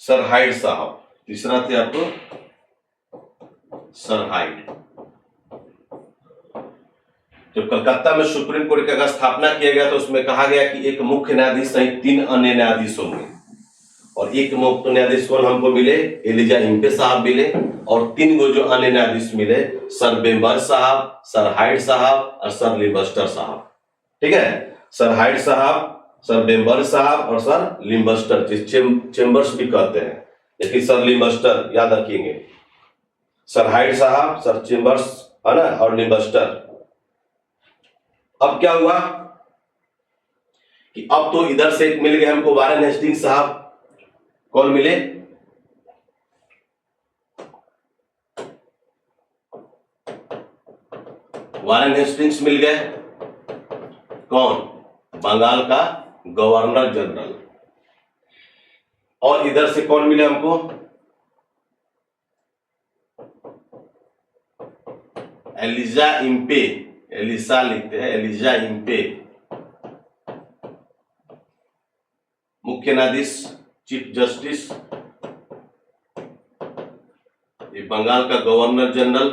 सर हाइड साहब। तीसरा थे आपको सर हाइड। जब कलकत्ता में सुप्रीम कोर्ट की स्थापना किया गया तो उसमें कहा गया कि एक मुख्य न्यायाधीश सहित 3 अन्य न्यायाधीश होंगे। और एक मुख्य न्यायाधीश कौन हमको मिले? एलिजा इम्पे साहब मिले। और 3 जो अन्य न्यायाधीश मिले, सर बेम्बर साहब, सर हाइड साहब और सर लिम्बस्टर साहब। ठीक है, सर हाइड साहब, सर बेम्बर साहब और सर लिम्बस्टर, जिस चेम्बर्स भी कहते हैं, लेकिन सर लिम्बस्टर याद रखेंगे। सर हाइड साहब, सर चेम्बर्स, है ना, और लिम्बस्टर। अब क्या हुआ कि अब तो इधर से एक मिल गए हमको वारेन हेस्टिंग्स साहब। कौन मिले? वारेन हेस्टिंग्स मिल गए। कौन? बंगाल का गवर्नर जनरल। और इधर से कौन मिले हमको? Elijah Impey. एलिसा लिखते हैं, एलिजा इम्पे, मुख्य न्यायाधीश, चीफ जस्टिस, ये बंगाल का गवर्नर जनरल।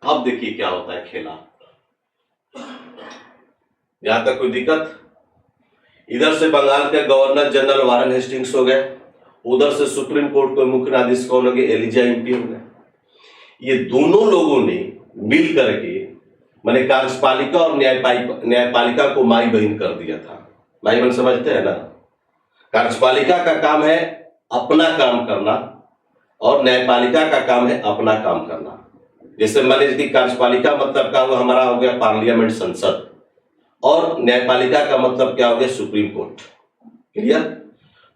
अब देखिए क्या होता है खेला। यहां तक कोई दिक्कत? इधर से बंगाल के गवर्नर जनरल वारेन हेस्टिंग्स हो गए, उधर से सुप्रीम कोर्ट के मुख्य न्यायाधीश कौन हो गए? एलिजा इम्पे हो गए। ये दोनों लोगों ने मिल करके मैंने कार्यपालिका और न्यायपालिका को माई बहन कर दिया था। माई बहन समझते हैं ना? कार्यपालिका का काम है अपना काम करना और न्यायपालिका का काम है अपना काम करना। जैसे मान लीजिए कार्यपालिका मतलब क्या हुआ? हमारा हो गया पार्लियामेंट, संसद, और न्यायपालिका का मतलब क्या हो गया? Supreme court. क्लियर?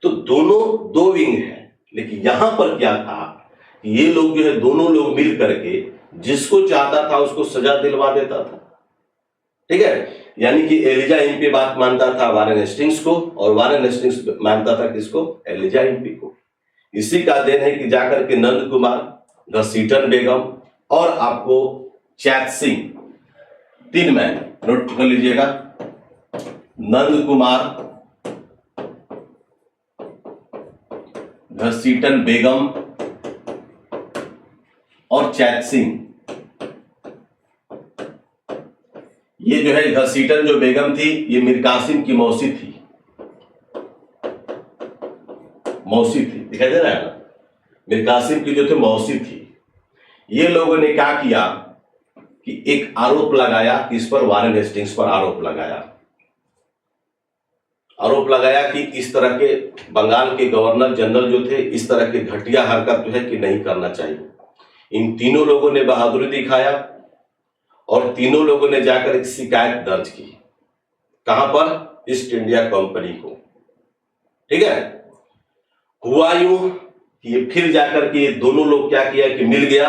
तो दोनों 2 विंग है, लेकिन यहां पर क्या था, ये लोग जो है दोनों लोग मिल करके जिसको चाहता था उसको सजा दिलवा देता था। ठीक है, यानी कि एलिजा इम्पे बात मानता था वारेन हेस्टिंग्स को, और वारेन हेस्टिंग्स मानता था किसको? एलिजा इम्पे को। इसी का देन है कि जाकर के नंद कुमार, घसीटन बेगम और आपको चैत सिंह, 3 मैन नोट कर लीजिएगा। नंद कुमार, घसीटन बेगम और चैत सिंह। ये जो है घसीटन जो बेगम थी, ये मीर कासिम की मौसी थी। दिखाई दे रहा है ना? मीर कासिम की जो थे मौसी थी। ये लोगों ने क्या किया कि एक आरोप लगाया कि इस पर वारेन हेस्टिंग्स पर आरोप लगाया कि इस तरह के बंगाल के गवर्नर जनरल जो थे इस तरह के घटिया हरकत जो है कि नहीं करना चाहिए। इन तीनों लोगों ने बहादुरी दिखाया और तीनों लोगों ने जाकर एक शिकायत दर्ज की। कहां पर? ईस्ट इंडिया कंपनी को। ठीक है, हुआ यूं कि ये फिर जाकर के ये दोनों लोग क्या किया कि मिल गया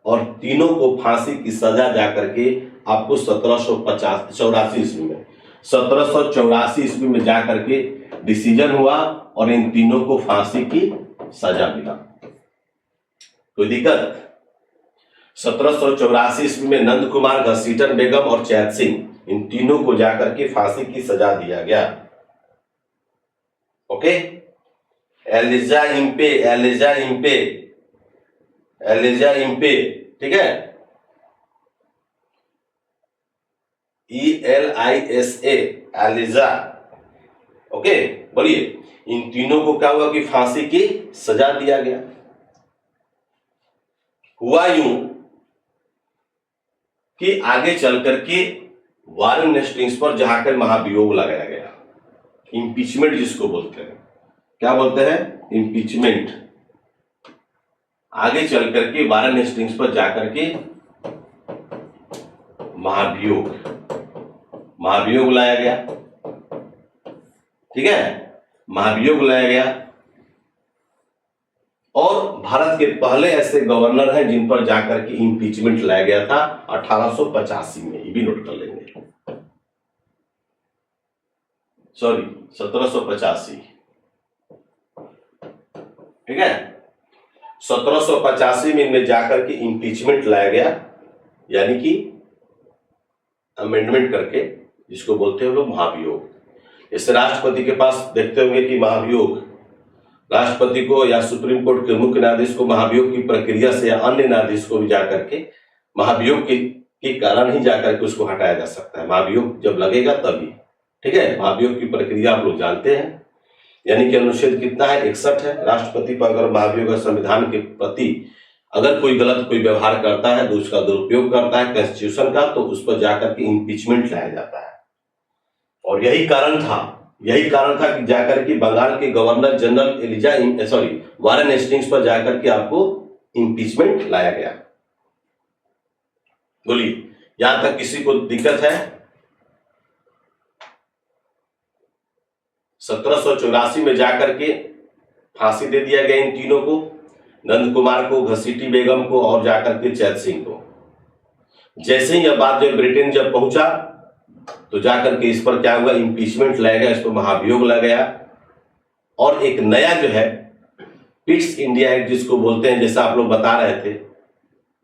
और तीनों को फांसी की सजा जाकर के आपको 1784 ईस्वी में 1784 ईस्वी में जाकर के डिसीजन हुआ और इन तीनों को फांसी की सजा मिला। कोई दिक्कत? 1784 ईस्वी में नंद कुमार, घसीटन बेगम और चैत सिंह, इन तीनों को जाकर के फांसी की सजा दिया गया। ओके, एलिजा इम्पे, ठीक है, ELISA, एलिजा। ओके, बोलिए, इन तीनों को क्या हुआ कि फांसी की सजा दिया गया। हुआ यूं कि आगे चल करके वारेन हेस्टिंग्स पर जाकर महाभियोग लगाया गया, इंपीचमेंट जिसको बोलते हैं। क्या बोलते हैं? इंपीचमेंट। आगे चल करके वारेन हेस्टिंग्स पर जाकर के महाभियोग लाया गया। ठीक है, महाभियोग लाया गया और भारत के पहले ऐसे गवर्नर हैं जिन पर जाकर के इंपीचमेंट लाया गया था 1885 में। ये भी नोट कर लेंगे, सॉरी 1785। ठीक है, 1785 में इनमें जाकर के इंपीचमेंट लाया गया, यानी कि अमेंडमेंट करके, जिसको बोलते हैं लोग महाभियोग। जैसे राष्ट्रपति के पास देखते होंगे कि महाभियोग, राष्ट्रपति को या सुप्रीम कोर्ट के मुख्य न्यायाधीश को महाभियोग की प्रक्रिया से या अन्य न्यायाधीश को भी जाकर के महाभियोग के कारण ही जाकर के उसको हटाया जा सकता है। महाभियोग जब लगेगा तभी। ठीक है, महाभियोग की प्रक्रिया आप लोग जानते हैं, यानी कि अनुच्छेद कितना है? 61 है। राष्ट्रपति पर अगर महाभियोग संविधान के प्रति अगर कोई गलत कोई व्यवहार करता है तो उसका दुरुपयोग करता है कॉन्स्टिट्यूशन का, तो उस पर जाकर के इंपीचमेंट लाया जाता है। और यही कारण था कि जाकर के बंगाल के गवर्नर जनरल वारेन हेस्टिंग्स पर जाकर के आपको इंपीचमेंट लाया गया। बोलिए, यहां तक किसी को दिक्कत है? 1784 में जाकर के फांसी दे दिया गया इन तीनों को, नंद कुमार को, घसीटी बेगम को और जाकर के चैत सिंह को। जैसे ही यह बात जब ब्रिटेन जब पहुंचा तो जाकर के इस पर क्या हुआ? इंपीचमेंट लाया गया, इस पर महाभियोग लाया गया और एक नया जो है पिट्स इंडिया एक्ट जिसको बोलते हैं, जैसा आप लोग बता रहे थे,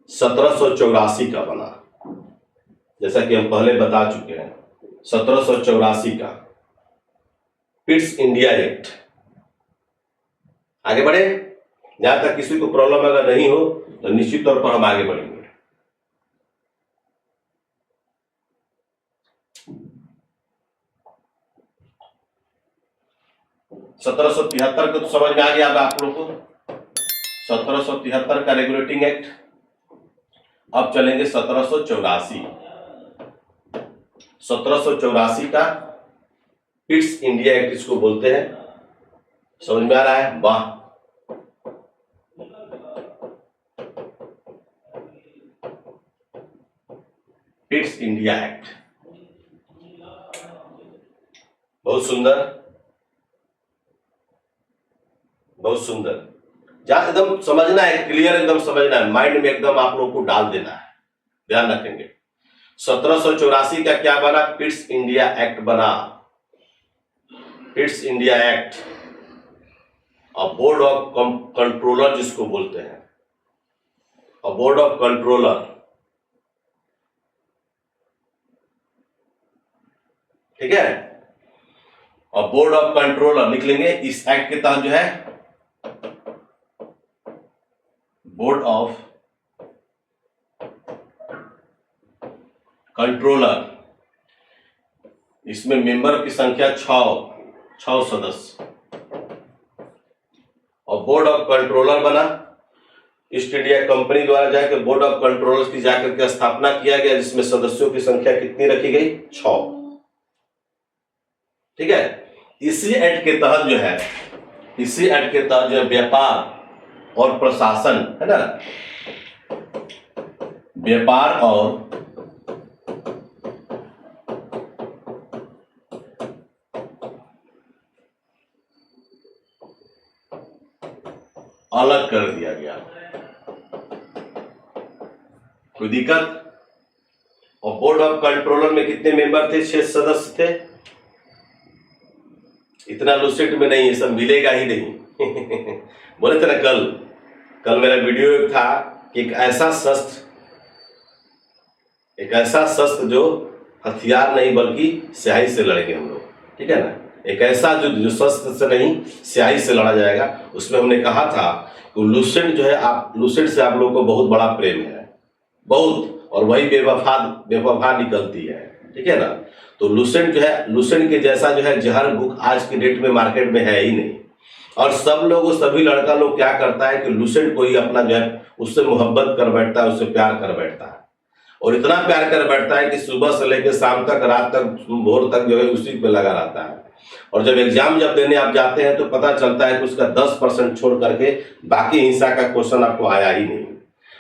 1784 का बना, जैसा कि हम पहले बता चुके हैं। 1784 का पिट्स इंडिया एक्ट। आगे बढ़े, जहां तक किसी को प्रॉब्लम अगर नहीं हो तो निश्चित तौर पर हम आगे बढ़ेंगे। 1773 को तो समझ में आ गया आप लोगों को, 1773 का रेगुलेटिंग एक्ट। अब चलेंगे 1784। 1784 का पिट्स इंडिया एक्ट इसको बोलते हैं। समझ में आ रहा है? वाह, पिट्स इंडिया एक्ट, बहुत सुंदर, बहुत सुंदर। जहां एकदम समझना है, क्लियर एकदम समझना है, माइंड में एकदम आप लोगों को डाल देना है, ध्यान रखेंगे। 1784 का क्या बना? पिट्स इंडिया एक्ट बना। पिट्स इंडिया एक्ट और बोर्ड ऑफ कंट्रोलर जिसको बोलते हैं, और बोर्ड ऑफ कंट्रोलर। ठीक है, और बोर्ड ऑफ कंट्रोलर लिख लेंगे। इस एक्ट के तहत जो है बोर्ड ऑफ कंट्रोलर, इसमें मेंबर की संख्या 6 सदस्य, और बोर्ड ऑफ कंट्रोलर बना। ईस्ट इंडिया कंपनी द्वारा जाकर बोर्ड ऑफ कंट्रोलर्स की जाकर के स्थापना किया गया, जिसमें सदस्यों की संख्या कितनी रखी गई? 6। ठीक है। इसी एक्ट के तहत जो है, इसी एक्ट के तहत जो है व्यापार और प्रशासन है ना, व्यापार और अलग कर दिया गया। कोई दिक्कत? और बोर्ड ऑफ कंट्रोलर में कितने मेंबर थे? 6 सदस्य थे। इतना लूसेंट में नहीं, ये सब मिलेगा ही नहीं। बोले थे ना कल मेरा वीडियो था कि एक ऐसा शस्त्र जो हथियार नहीं बल्कि स्याही से लड़ेंगे हम लोग, ठीक है ना। एक ऐसा जो शस्त्र से नहीं स्याही से लड़ा जाएगा। उसमें हमने कहा था कि लूसेंट जो है, लूसेंट से आप लोगों को बहुत बड़ा प्रेम है, बहुत, और वही बेवफा निकलती है, ठीक है ना। तो लूसेंट जो है, लूसेंट के जैसा जो है जहर बुक आज की डेट में मार्केट में है ही नहीं। और सब लोग, सभी लड़का लोग क्या करता है कि लूसेंट को ही अपना जो है उससे मोहब्बत कर बैठता है, उससे प्यार कर बैठता है, और इतना प्यार कर बैठता है कि सुबह से लेकर शाम तक, रात तक, भोर तक जो है उसी पे लगा रहता है। और जब एग्जाम देने आप जाते हैं तो पता चलता है कि उसका 10% छोड़ करके बाकी हिस्सा का क्वेश्चन आपको आया ही नहीं।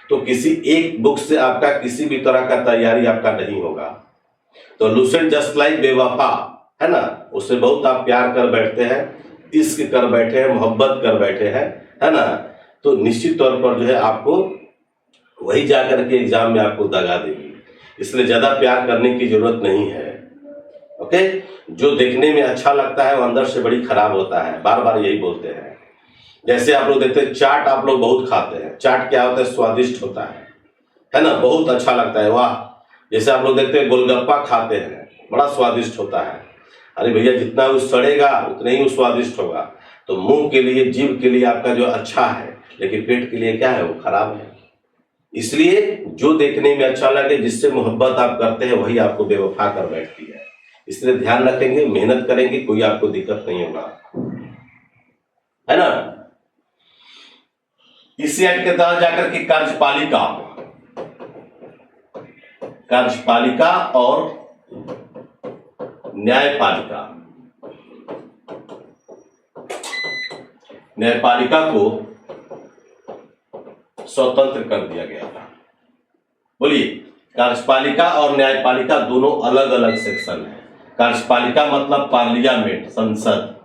तो किसी एक बुक से आपका किसी भी तरह का तैयारी आपका नहीं होगा। तो लूसेंट जस्ट लाइक बेवफा है ना, उससे बहुत आप प्यार कर बैठते हैं, इश्क कर बैठे हैं, मोहब्बत कर बैठे हैं, है ना। तो निश्चित तौर पर जो है आपको वही जाकर के एग्जाम में आपको दगा देगी। इसलिए ज्यादा प्यार करने की जरूरत नहीं है। ओके। जो देखने में अच्छा लगता है वो अंदर से बड़ी खराब होता है, बार बार यही बोलते हैं। जैसे आप लोग देखते हैं चाट, आप लोग बहुत खाते हैं। चाट क्या होता है? स्वादिष्ट होता है ना, बहुत अच्छा लगता है, वाह। जैसे आप लोग देखते हैं गोलगप्पा खाते हैं, बड़ा स्वादिष्ट होता है। अरे भैया, जितना वो सड़ेगा उतना ही वो स्वादिष्ट होगा। तो मुंह के लिए, जीभ के लिए आपका जो अच्छा है, लेकिन पेट के लिए क्या है? वो खराब है। इसलिए जो देखने में अच्छा लगे, जिससे मोहब्बत आप करते हैं, वही आपको बेवफा कर बैठती है। इसलिए ध्यान रखेंगे, मेहनत करेंगे, कोई आपको दिक्कत नहीं होगा, है ना। इसी एक्ट के तहत जाकर के कार्यपालिका और न्यायपालिका को स्वतंत्र कर दिया गया था। बोलिए, कार्यपालिका और न्यायपालिका दोनों अलग अलग सेक्शन है। कार्यपालिका मतलब पार्लियामेंट, संसद।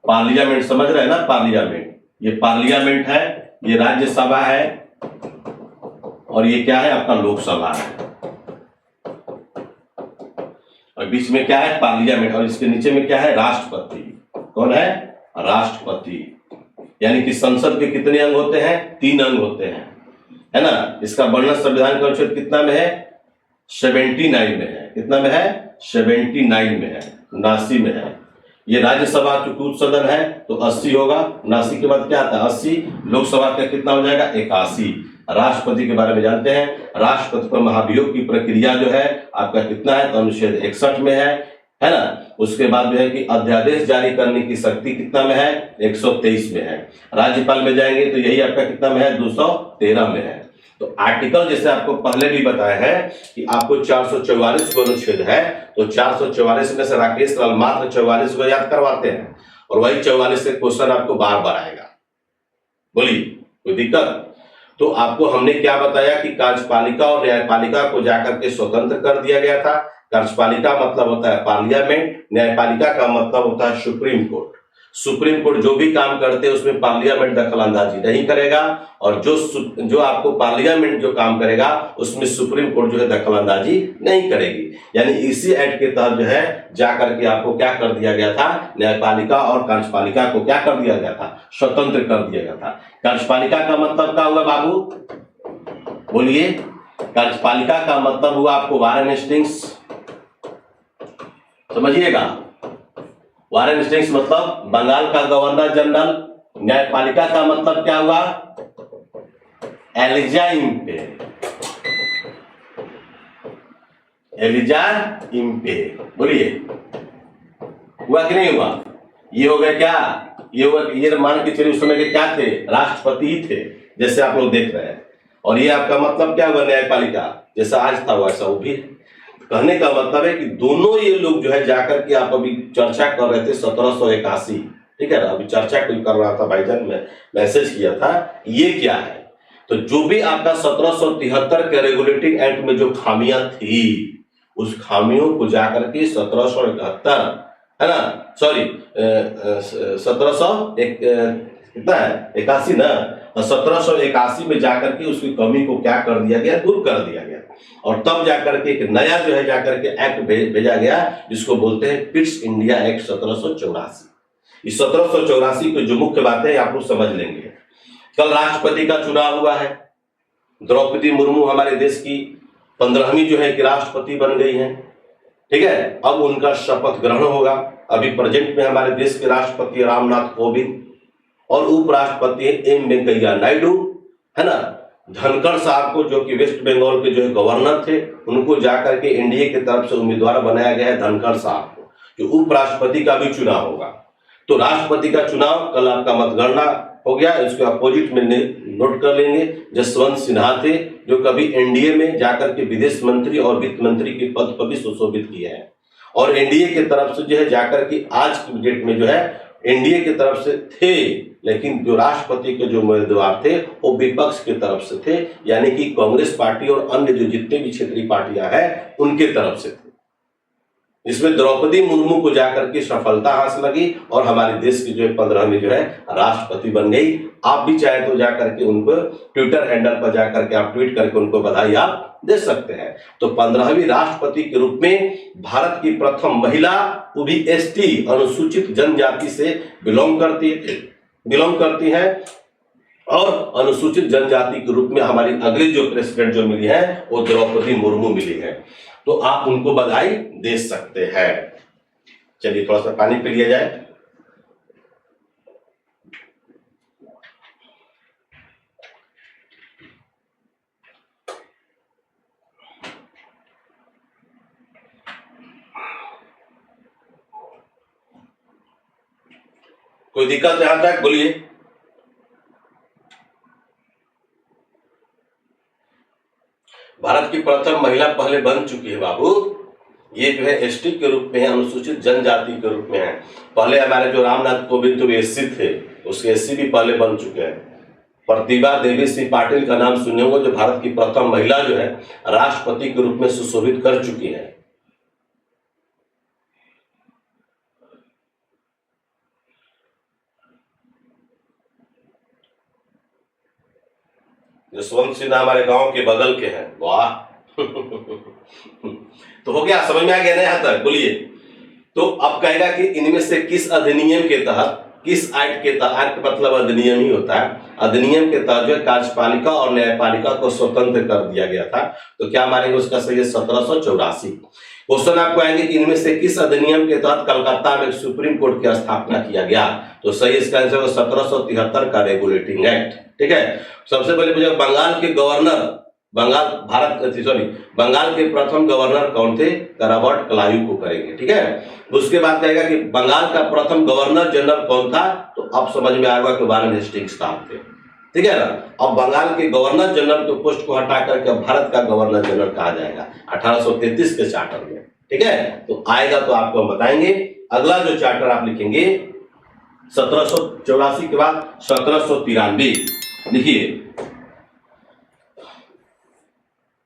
पार्लियामेंट समझ रहे हैं ना, पार्लियामेंट, ये पार्लियामेंट है, ये राज्यसभा है, और ये क्या है? आपका लोकसभा है। और बीच में क्या है? पार्लियामेंट। और इसके नीचे में क्या है? राष्ट्रपति। कौन है? राष्ट्रपति। यानी कि संसद के कितने अंग होते हैं? 3 अंग होते हैं, है ना। इसका वर्णन संविधान का अनुच्छेद कितना में है? 79 में है। कितना में है? 79 में है, 79 में है। ये राज्यसभा चूंकि सदन है तो 80 होगा, 79 के बाद क्या आता है? 80। लोकसभा का कितना हो जाएगा? 81। राष्ट्रपति के बारे में जानते हैं। राष्ट्रपति पर महाभियोग की प्रक्रिया जो है आपका कितना है? तो अनुच्छेद 61 में है ना। उसके बाद जो है कि अध्यादेश जारी करने की शक्ति कितना में है? 123 में है। राज्यपाल में जाएंगे तो यही आपका कितना में है? 213 में है। तो आर्टिकल जैसे आपको पहले भी बताया है कि आपको 444 को अनुच्छेद है, तो 444 में से राकेश लाल मात्र 44 को याद करवाते हैं, और वही 44 से क्वेश्चन आपको बार बार आएगा। बोलिए, कोई दिक्कत? तो आपको हमने क्या बताया कि कार्यपालिका और न्यायपालिका को जाकर के स्वतंत्र कर दिया गया था। कार्यपालिका मतलब होता है पार्लियामेंट, न्यायपालिका का मतलब होता है सुप्रीम कोर्ट। सुप्रीम कोर्ट जो भी काम करते हैं उसमें पार्लियामेंट दखल अंदाजी नहीं करेगा, और जो आपको पार्लियामेंट जो काम करेगा उसमें सुप्रीम कोर्ट जो है दखल अंदाजी नहीं करेगी। यानी इसी एक्ट के तहत जो है जाकर के आपको क्या कर दिया गया था? न्यायपालिका और कार्यपालिका को क्या कर दिया गया था? स्वतंत्र कर दिया गया था। कार्यपालिका का मतलब क्या हुआ बाबू? बोलिए, कार्यपालिका का मतलब हुआ आपको वारेन हेस्टिंग्स, समझिएगा। वारेन हेस्टिंग्स मतलब बंगाल का गवर्नर जनरल। न्यायपालिका का मतलब क्या हुआ? Elijah Impey. एलिजा इम्पे, बोलिए, हुआ कि नहीं हुआ? ये हो गया क्या? ये हुआ, ये मान के चलिए उस समय के क्या थे? राष्ट्रपति थे। जैसे आप लोग देख रहे हैं। और ये आपका मतलब क्या हुआ, न्यायपालिका जैसा आज था वैसा वो भी है। कहने का मतलब है कि दोनों ये लोग जो है जाकर के, आप अभी चर्चा कर रहे थे 1781, ठीक है ना, अभी चर्चा कोई कर रहा था भाईजान, मैं मैसेज किया था, ये क्या है। तो जो भी आपका 1773 के रेगुलेटिंग एक्ट में जो खामियां थी, उस खामियों को जाकर के 1771, है ना, सॉरी 1700 कितना है, 81 ना, 1781 में जाकर के उसकी कमी को क्या कर दिया गया, दूर कर दिया गया। और तब जाकर के एक नया जो है जाकर के एक्ट भेजा गया, जिसको बोलते हैं पिट्स इंडिया एक्ट 1784। इस 1784 की जो मुख्य बातें आप लोग समझ लेंगे। कल राष्ट्रपति का चुनाव हुआ है, द्रौपदी मुर्मू हमारे देश की 15वीं जो है कि राष्ट्रपति बन गई हैं, ठीक है। अब उनका शपथ ग्रहण होगा। अभी प्रेजेंट में हमारे देश के राष्ट्रपति रामनाथ कोविंद और उपराष्ट्रपति एम वेंकैया नायडू, है ना। धनखड़ साहब को, जो कि वेस्ट बंगाल के जो है गवर्नर थे, उनको जाकर के एनडीए की तरफ से उम्मीदवार बनाया गया है, धनखड़ साहब को, जो उपराष्ट्रपति का भी चुनाव होगा। तो राष्ट्रपति का चुनाव कल आपका मतगणना हो गया। इसके अपोजिट में नोट कर लेंगे, जसवंत सिन्हा थे, जो कभी एनडीए में जाकर के विदेश मंत्री और वित्त मंत्री के पद पर भी सुशोभित किए हैं। और एनडीए की तरफ से जो है जाकर के आज की डेट में जो है एनडीए की तरफ से थे, लेकिन जो राष्ट्रपति के जो उम्मीदवार थे वो विपक्ष की तरफ से थे, यानी कि कांग्रेस पार्टी और अन्य जो जितने भी क्षेत्रीय पार्टियां हैं उनके तरफ से थे। इसमें द्रौपदी मुर्मू को जाकर के सफलता हासिल लगी और हमारे देश की जो है 15वीं जो है राष्ट्रपति बन गई। आप भी चाहे तो जाकर के उनको ट्विटर हैंडल पर जाकर के आप ट्वीट करके उनको बधाई आप दे सकते हैं। तो 15वीं राष्ट्रपति के रूप में भारत की प्रथम महिला, वो भी एसटी अनुसूचित जनजाति से बिलोंग करती है और अनुसूचित जनजाति के रूप में हमारी अगली जो प्रेसिडेंट जो मिली है वो द्रौपदी मुर्मू मिली है। तो आप उनको बधाई दे सकते हैं। चलिए थोड़ा सा पानी पी लिया जाए। कोई दिक्कत यहां तक बोलिए। भारत की प्रथम महिला पहले बन चुकी है बाबू। ये जो है एसटी के रूप में है, अनुसूचित जनजाति के रूप में है। पहले हमारे जो रामनाथ कोविंद तो एससी थे, उसके एससी भी पहले बन चुके हैं। प्रतिभा देवी सिंह पाटिल का नाम सुने होंगे, जो भारत की प्रथम महिला जो है राष्ट्रपति के रूप में सुशोभित कर चुकी है। जसवंत सिन्हा हमारे गांव के बगल के हैं। वाह तो हो गया, समझ में आ गया ना यहां तक, बोलिए। तो अब कहेगा कि इनमें से किस अधिनियम के तहत, किस एक्ट के तहत, एक्ट मतलब अधिनियम ही होता है, अधिनियम के तहत जो कार्यपालिका और न्यायपालिका को स्वतंत्र कर दिया गया था। तो क्या मानेंगे उसका सही है 1784। क्वेश्चन आपको आएंगे कि इनमें से किस अधिनियम के तहत कलकत्ता में सुप्रीम कोर्ट की स्थापना किया गया। तो सही इसका आंसर 1773 का रेगुलेटिंग एक्ट, ठीक है। सबसे पहले मुझे बंगाल के गवर्नर, बंगाल के प्रथम गवर्नर कौन थे, रॉबर्ट क्लाइव को करेंगे, ठीक है। उसके बाद कहेगा कि बंगाल का प्रथम गवर्नर जनरल कौन था। तो अब समझ में आएगा कि वारेन हेस्टिंग्स साहब थे, ठीक है ना। अब बंगाल के गवर्नर जनरल के पोस्ट को हटा करके भारत का गवर्नर जनरल कहा जाएगा 1833 के चार्टर में, ठीक है। तो आएगा तो आपको हम बताएंगे। अगला जो चार्टर आप लिखेंगे 1784 के बाद 1793, लिखिए,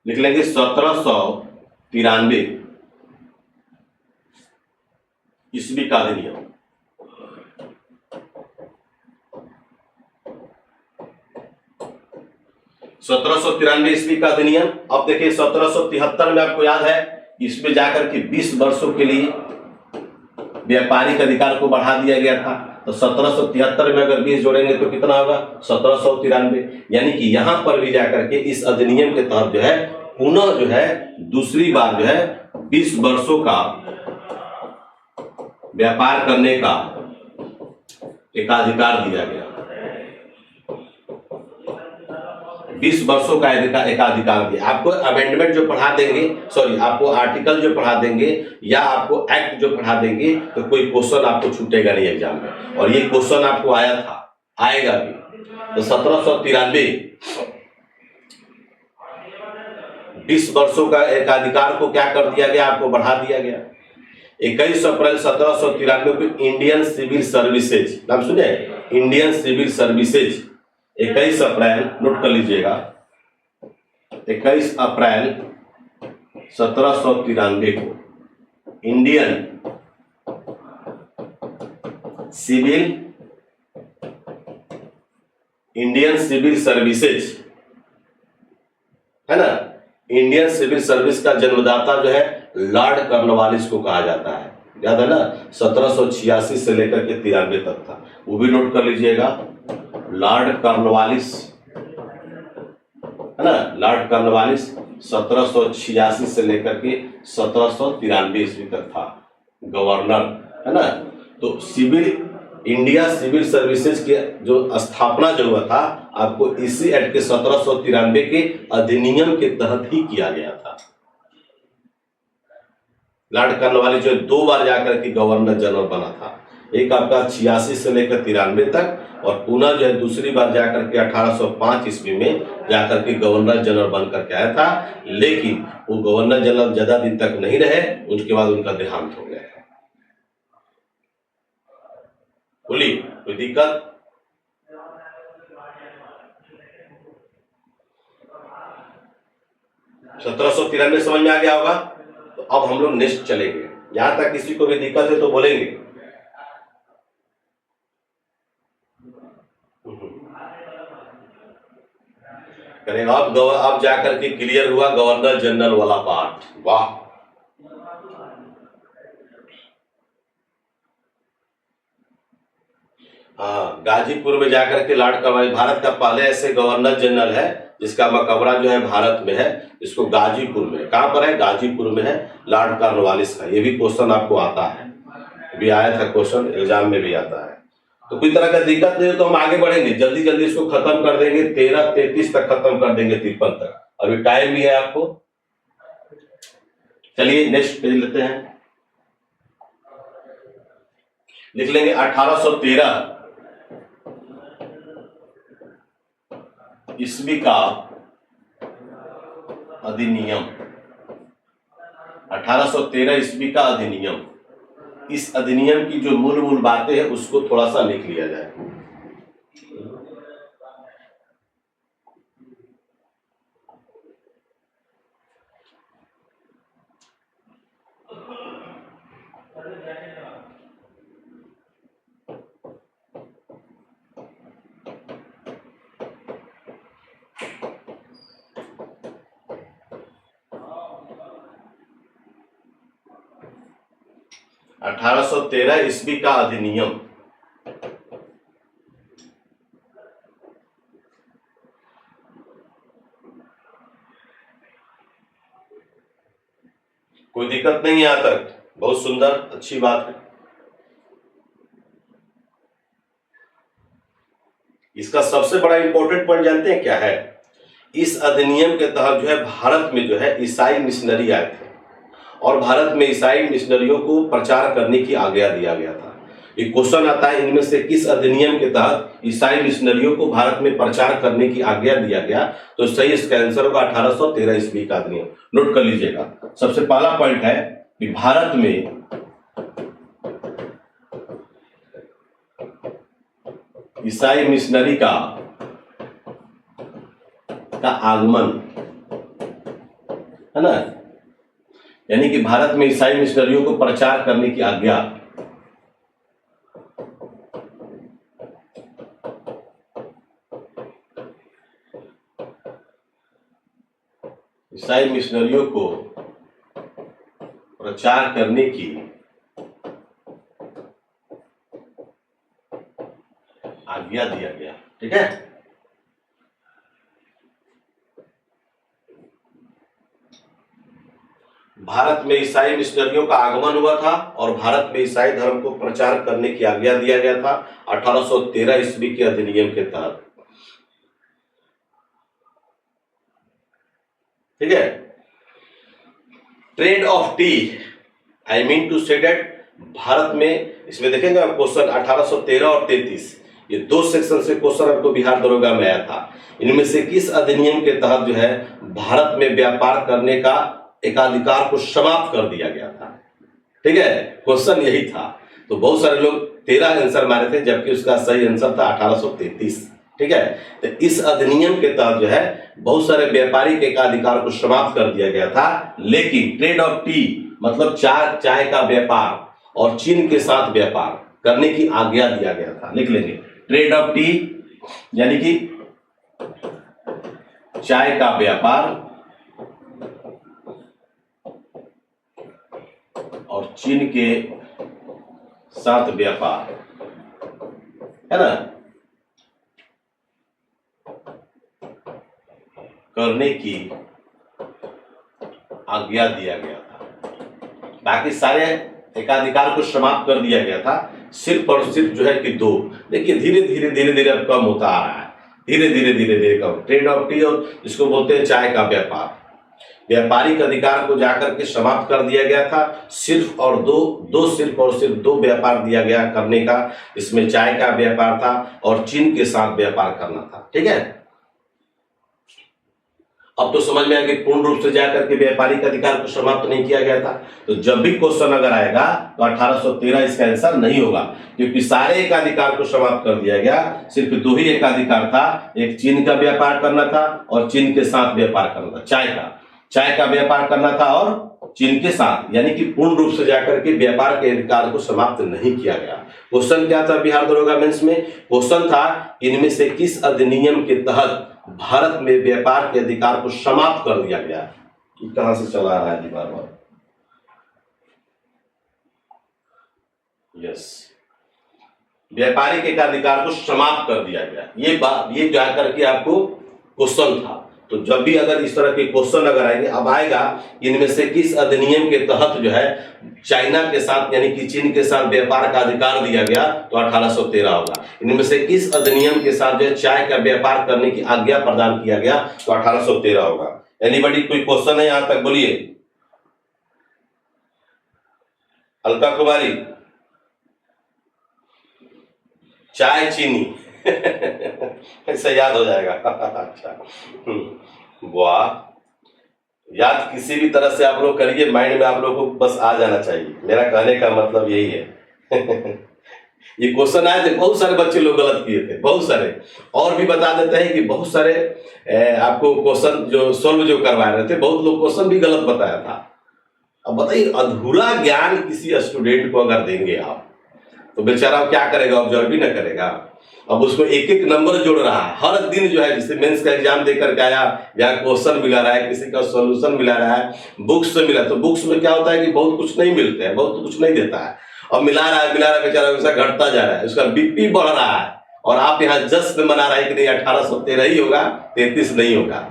लिख लेंगे 1793 ईस्वी का अधिनियम। ईस्वी का अधिनियम। अब देखिए 1773 में आपको याद है, इसमें जाकर के 20 वर्षों के लिए व्यापारिक अधिकार को बढ़ा दिया गया था। तो 1773 में अगर 20 जोड़ेंगे तो कितना होगा 1793। यानी कि यहां पर भी जाकर के इस अधिनियम के तहत जो है पुनः जो है दूसरी बार जो है 20 वर्षों का व्यापार करने का एकाधिकार दिया गया। 20 वर्षों का एकाधिकार दिया। आपको अमेंडमेंट जो पढ़ा देंगे, सॉरी आपको आर्टिकल जो पढ़ा देंगे या आपको एक्ट जो पढ़ा देंगे, तो कोई क्वेश्चन आपको छूटेगा नहीं एग्जाम में। और ये क्वेश्चन आपको आया था, आएगा भी, तो 1793 20 वर्षों का एक अधिकार को क्या कर दिया गया, आपको बढ़ा दिया गया। 21 अप्रैल 1793 को इंडियन सिविल सर्विसेज, नाम सुने, इंडियन सिविल सर्विसेज 21 अप्रैल, नोट कर लीजिएगा, 21 अप्रैल 1793 को इंडियन सिविल सर्विसेज, है ना, इंडियन सिविल सर्विस का जन्मदाता जो है लॉर्ड कॉर्नवालिस को कहा जाता है, याद है ना, 1786 से लेकर के 93 तक था, वो भी नोट कर लीजिएगा। लॉर्ड कॉर्नवालिस, है ना, लॉर्ड कॉर्नवालिस 1786 से लेकर के 1793 ईस्वी तक था गवर्नर, है ना। तो इंडिया सिविल सर्विसेज के जो स्थापना जो हुआ था, आपको इसी एक्ट के 1793 के अधिनियम के तहत ही किया गया था। लॉर्ड कॉर्नवालिस जो 2 बार जाकर के गवर्नर जनरल बना था, एक आपका 86 से लेकर 93 तक, और पुनः जो है दूसरी बार जाकर के 1805 ईस्वी में जाकर के गवर्नर जनरल बनकर के आया था, लेकिन वो गवर्नर जनरल ज्यादा दिन तक नहीं रहे, उसके बाद उनका देहांत हो गया। बोलिए, कोई दिक्कत? सत्रह सौ 93 समझ में आ गया होगा। तो अब हम लोग नेक्स्ट चलेंगे, यहां तक किसी को भी दिक्कत है तो बोलेंगे। करेगा अब जाकर के क्लियर हुआ गवर्नर जनरल वाला पार्ट, वाह। हाँ, गाजीपुर में जाकर के लॉर्ड कॉर्नवालिस भारत का पहले ऐसे गवर्नर जनरल है जिसका मकबरा जो है भारत में है, इसको गाजीपुर में, कहां पर है, गाजीपुर में है, लॉर्ड कॉर्नवालिस का। ये भी क्वेश्चन आपको आता है, भी आया था क्वेश्चन, एग्जाम में भी आता है। तो कोई तरह का दिक्कत नहीं, तो हम आगे बढ़ेंगे, जल्दी जल्दी इसको खत्म कर देंगे, 13:33 तक खत्म कर देंगे, 53 तक, अभी टाइम भी है आपको। चलिए नेक्स्ट पेज लेते हैं, लिख लेंगे 1813 ईस्वी का अधिनियम, 1813 ईस्वी का अधिनियम। इस अधिनियम की जो मूल बातें हैं उसको थोड़ा सा लिख लिया जाए। अठारह सौ 13 ईस्वी का अधिनियम, कोई दिक्कत नहीं है यहां तक, बहुत सुंदर, अच्छी बात है। इसका सबसे बड़ा इंपॉर्टेंट पॉइंट जानते हैं क्या है? इस अधिनियम के तहत जो है भारत में जो है ईसाई मिशनरी आए थे, और भारत में ईसाई मिशनरियों को प्रचार करने की आज्ञा दिया गया था। एक क्वेश्चन आता है, इनमें से किस अधिनियम के तहत ईसाई मिशनरियों को भारत में प्रचार करने की आज्ञा दिया गया? तो सही इसका आंसर होगा 1813 ईस्वी का अधिनियम। नोट कर लीजिएगा, सबसे पहला पॉइंट है कि भारत में ईसाई मिशनरी का आगमन, है ना, यानी कि भारत में ईसाई मिशनरियों को प्रचार करने की आज्ञा। ईसाई मिशनरियों को प्रचार करने की आज्ञा दिया गया, ठीक है। भारत में ईसाई मिशनरियों का आगमन हुआ था और भारत में ईसाई धर्म को प्रचार करने की आज्ञा दिया गया था 1813 ईस्वी के अधिनियम के तहत, ठीक है। Trade of tea, I mean to say that Bharat में, इसमें देखेंगे आप क्वेश्चन 1813 और 33, ये 2 सेक्शन से क्वेश्चन आपको बिहार दरोगा में आया था। इनमें से किस अधिनियम के तहत जो है भारत में व्यापार करने का एकाधिकार को समाप्त कर दिया गया था? ठीक है, क्वेश्चन यही था। तो बहुत सारे लोग 13 आंसर मारे थे, जबकि उसका सही आंसर था 1833। ठीक है, तो इस अधिनियम के तहत जो है बहुत सारे व्यापारिक एकाधिकार को समाप्त कर दिया गया था, लेकिन ट्रेड ऑफ टी मतलब चाय का व्यापार और चीन के साथ व्यापार करने की आज्ञा दिया गया था। लिख लेंगे, ट्रेड ऑफ टी यानी कि चाय का व्यापार और चीन के साथ व्यापार, है ना, करने की आज्ञा दिया गया था। बाकी सारे एकाधिकार को समाप्त कर दिया गया था, सिर्फ और सिर्फ जो है कि 2। देखिए धीरे धीरे अब कम होता आ रहा है, धीरे धीरे कम। ट्रेड ऑफ टी और जिसको बोलते हैं चाय का व्यापार, व्यापारिक अधिकार को जाकर के समाप्त कर दिया गया था। सिर्फ और सिर्फ दो व्यापार दिया गया करने का, इसमें चाय का व्यापार था और चीन के साथ व्यापार करना था। ठीक है, अब तो समझ में आया कि पूर्ण रूप से जाकर के व्यापारिक अधिकार को समाप्त नहीं किया गया था। तो जब भी क्वेश्चन अगर आएगा तो 1813 इसका आंसर नहीं होगा, क्योंकि सारे एकाधिकार को समाप्त कर दिया गया। सिर्फ 2 ही एकाधिकार था, एक चीन का व्यापार करना था और चीन के साथ व्यापार करना था। चाय का व्यापार करना था और चीन के साथ, यानी कि पूर्ण रूप से जाकर के व्यापार के अधिकार को समाप्त नहीं किया गया। क्वेश्चन क्या था बिहार दरोगा मेंस में? क्वेश्चन था इनमें से किस अधिनियम के तहत भारत में व्यापार के अधिकार को समाप्त कर दिया गया? कहां से चला रहा है बार बार? यस, व्यापारिक एकाधिकार को समाप्त कर दिया गया। ये जाकर के आपको क्वेश्चन था। तो जब भी अगर इस तरह के क्वेश्चन अगर आएंगे, अब आएगा इनमें से किस अधिनियम के तहत जो है चाइना के साथ यानी कि चीन के साथ व्यापार का अधिकार दिया गया, तो 1813 होगा। इनमें से किस अधिनियम के साथ जो चाय का व्यापार करने की आज्ञा प्रदान किया गया, तो 1813 होगा। एनीबॉडी, कोई क्वेश्चन है यहां तक? बोलिए। अलका कुमारी, चाय चीनी ऐसा याद हो जाएगा। अच्छा, वाह, याद किसी भी तरह से आप लोग करिए, माइंड में आप लोग को बस आ जाना चाहिए। मेरा कहने का मतलब यही है। ये क्वेश्चन आए थे, बहुत सारे बच्चे लोग गलत किए थे, बहुत सारे। और भी बता देते हैं कि बहुत सारे आपको क्वेश्चन जो सॉल्व जो करवा रहे थे, बहुत लोग क्वेश्चन भी गलत बताया था। अब बताइए, अधूरा ज्ञान किसी स्टूडेंट को अगर देंगे आप, तो बेचारा क्या करेगा? ऑब्जर्व भी ना करेगा। अब उसको एक एक नंबर जोड़ रहा है हर दिन जो है, जिससे मेंस का एग्जाम देकर के आया, या क्वेश्चन मिला रहा है, किसी का सॉल्यूशन मिला रहा है, बुक्स से मिला। तो बुक्स में क्या होता है कि बहुत कुछ नहीं मिलते हैं, बहुत कुछ नहीं देता है, और मिला रहा है बेचारा वैसा घटता जा रहा है, उसका बीपी बढ़ रहा है। और आप यहाँ जश्न मना रहे हैं कि नहीं 1813 ही होगा, 33 नहीं होगा।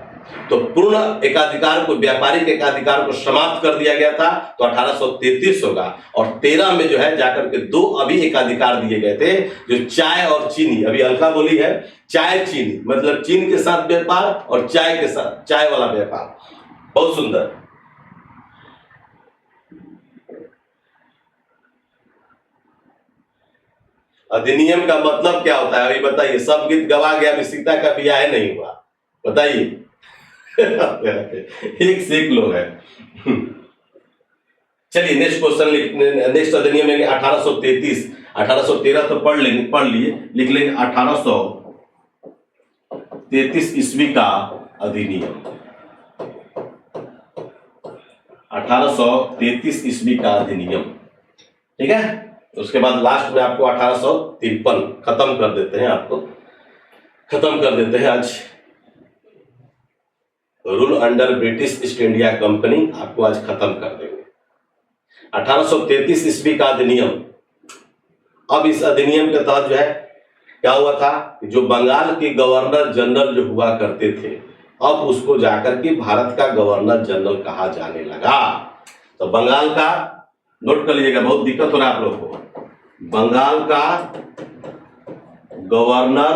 तो पूर्ण एकाधिकार को, व्यापारिक एकाधिकार को समाप्त कर दिया गया था, तो 1833 होगा। और 13 में जो है जाकर के 2 अभी एकाधिकार दिए गए थे, जो चाय और चीनी। अभी अलका बोली है चाय चीनी, मतलब चीन के साथ व्यापार और चाय के साथ, चाय वाला व्यापार। बहुत सुंदर। अधिनियम का मतलब क्या होता है अभी बताइए? सब गीत गवा गया, अभी सीता का ब्याह नहीं हुआ, बताइए। एक सीख लोग है। चलिए नेक्स्ट क्वेश्चन लिखने, नेक्स्ट अधिनियम है 1833। 1813 तो पढ़ लिए, लिख लेंगे 1833 ईस्वी का अधिनियम। 1833 ईस्वी का अधिनियम, ठीक है। उसके बाद लास्ट में आपको 1853 खत्म कर देते हैं, आपको खत्म कर देते हैं आज। Rule under British east India company आपको आज खत्म कर देंगे। 1833 ईस्वी का अधिनियम। अब इस अधिनियम के तहत जो है क्या हुआ था, जो बंगाल के गवर्नर जनरल जो हुआ करते थे, अब उसको जाकर के भारत का गवर्नर जनरल कहा जाने लगा। तो बंगाल का, नोट कर लीजिएगा, बहुत दिक्कत हो रहा है आप लोग को। बंगाल का गवर्नर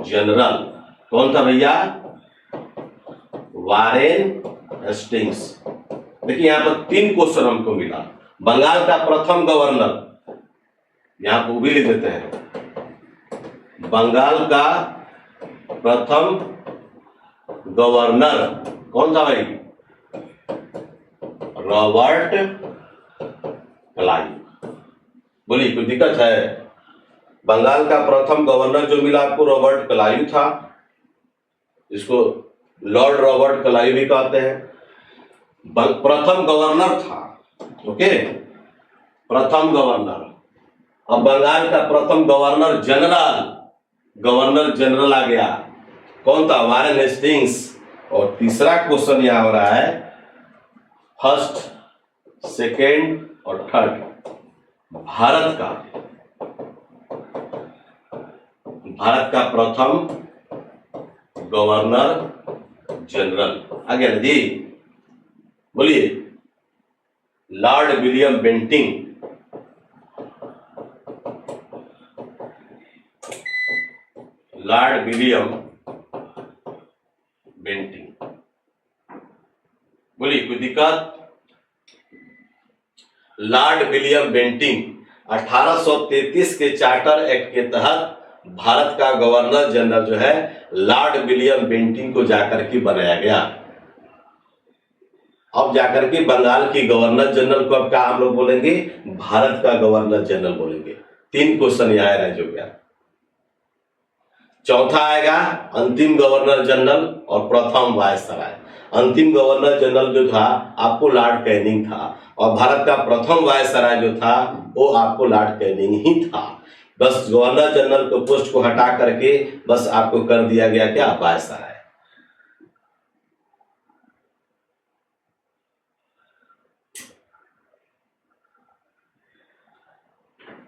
जनरल कौन था भैया? Warren Hastings. देखिए यहां पर 3 क्वेश्चन हमको मिला। बंगाल का प्रथम गवर्नर, यहां पर भी लिख देते हैं, बंगाल का प्रथम गवर्नर कौन था भाई? Robert Clive. बोलिए कोई दिक्कत है? बंगाल का प्रथम गवर्नर जो मिला आपको रॉबर्ट क्लाइव था, इसको लॉर्ड रॉबर्ट क्लाइव भी कहते हैं। प्रथम गवर्नर था, ओके, प्रथम गवर्नर। अब बंगाल का प्रथम गवर्नर जनरल आ गया, कौन था? Warren Hastings. और तीसरा क्वेश्चन यहां हो रहा है, फर्स्ट, सेकेंड और थर्ड, भारत का प्रथम गवर्नर जनरल आ गया ना जी। बोलिए, Lord William Bentinck. Lord William Bentinck. बोलिए कोई दिक्कत? लॉर्ड विलियम बेंटिंक 1833 के चार्टर एक्ट के तहत भारत का गवर्नर जनरल जो है लॉर्ड विलियम बेंटिंक को जाकर के बनाया गया। अब जाकर के बंगाल की गवर्नर जनरल को अब क्या हम लोग बोलेंगे? भारत का गवर्नर जनरल बोलेंगे। 3 क्वेश्चन यहाँ राइज हो गया। चौथा आएगा अंतिम गवर्नर जनरल और प्रथम वायसराय। अंतिम गवर्नर जनरल जो था आपको लॉर्ड कैनिंग था, और भारत का प्रथम वायसराय जो था वो आपको लॉर्ड कैनिंग ही था। बस गवर्नर जनरल को पोस्ट को हटा करके बस आपको कर दिया गया क्या? वायसराय।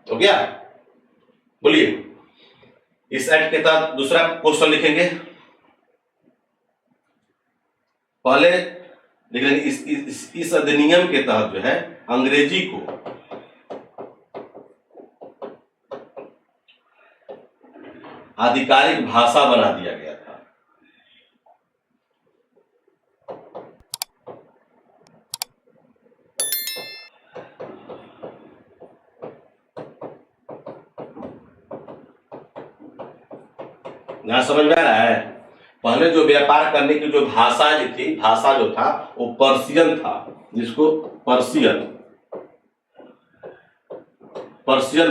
हो गया? बोलिए, इस एक्ट के तहत दूसरा क्वेश्चन लिखेंगे। पहले लिख लेंगे इस अधिनियम के तहत जो है अंग्रेजी को आधिकारिक भाषा बना दिया गया था। यहां समझ में आ रहा है? पहले जो व्यापार करने की जो भाषा जो था वो पर्शियन था, जिसको पर्शियन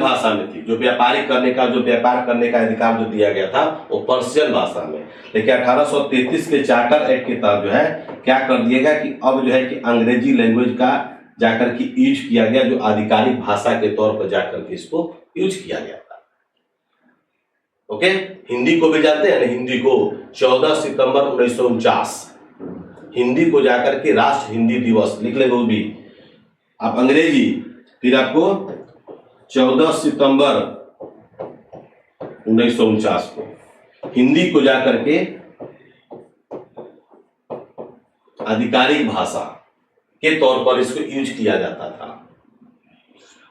भाषा में थी। जो व्यापार करने का अधिकार जो दिया गया था वो पर्शियन भाषा में। लेकिन 1833 के चार्टर एक्ट के तहत जो है क्या कर दिया गया कि अब जो है कि अंग्रेजी लैंग्वेज का जाकर के यूज किया गया, जो आधिकारिक भाषा के तौर पर जाकर के इसको यूज किया गया था। ओके, हिंदी को भी जानते हैं ना? हिंदी को 14 सितंबर 1949 हिंदी को जाकर के राष्ट्र हिंदी दिवस लिख लेंगे। वो भी आप अंग्रेजी, फिर आपको 14 सितंबर 1949 को हिंदी को जाकर के आधिकारिक भाषा के तौर पर इसको यूज किया जाता था।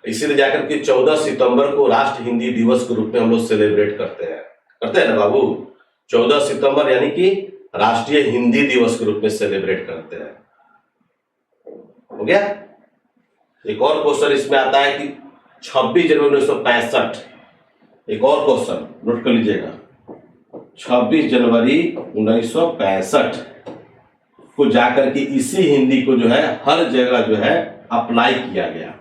इसीलिए जाकर के 14 सितंबर को राष्ट्र हिंदी दिवस के रूप में हम लोग सेलिब्रेट करते हैं ना बाबू? 14 सितंबर यानी कि राष्ट्रीय हिंदी दिवस के रूप में सेलिब्रेट करते हैं। हो गया? एक और क्वेश्चन इसमें आता है कि 26 जनवरी 1965, एक और क्वेश्चन नोट कर लीजिएगा। 26 जनवरी 1965 को जाकर के इसी हिंदी को जो है हर जगह जो है अप्लाई किया गया।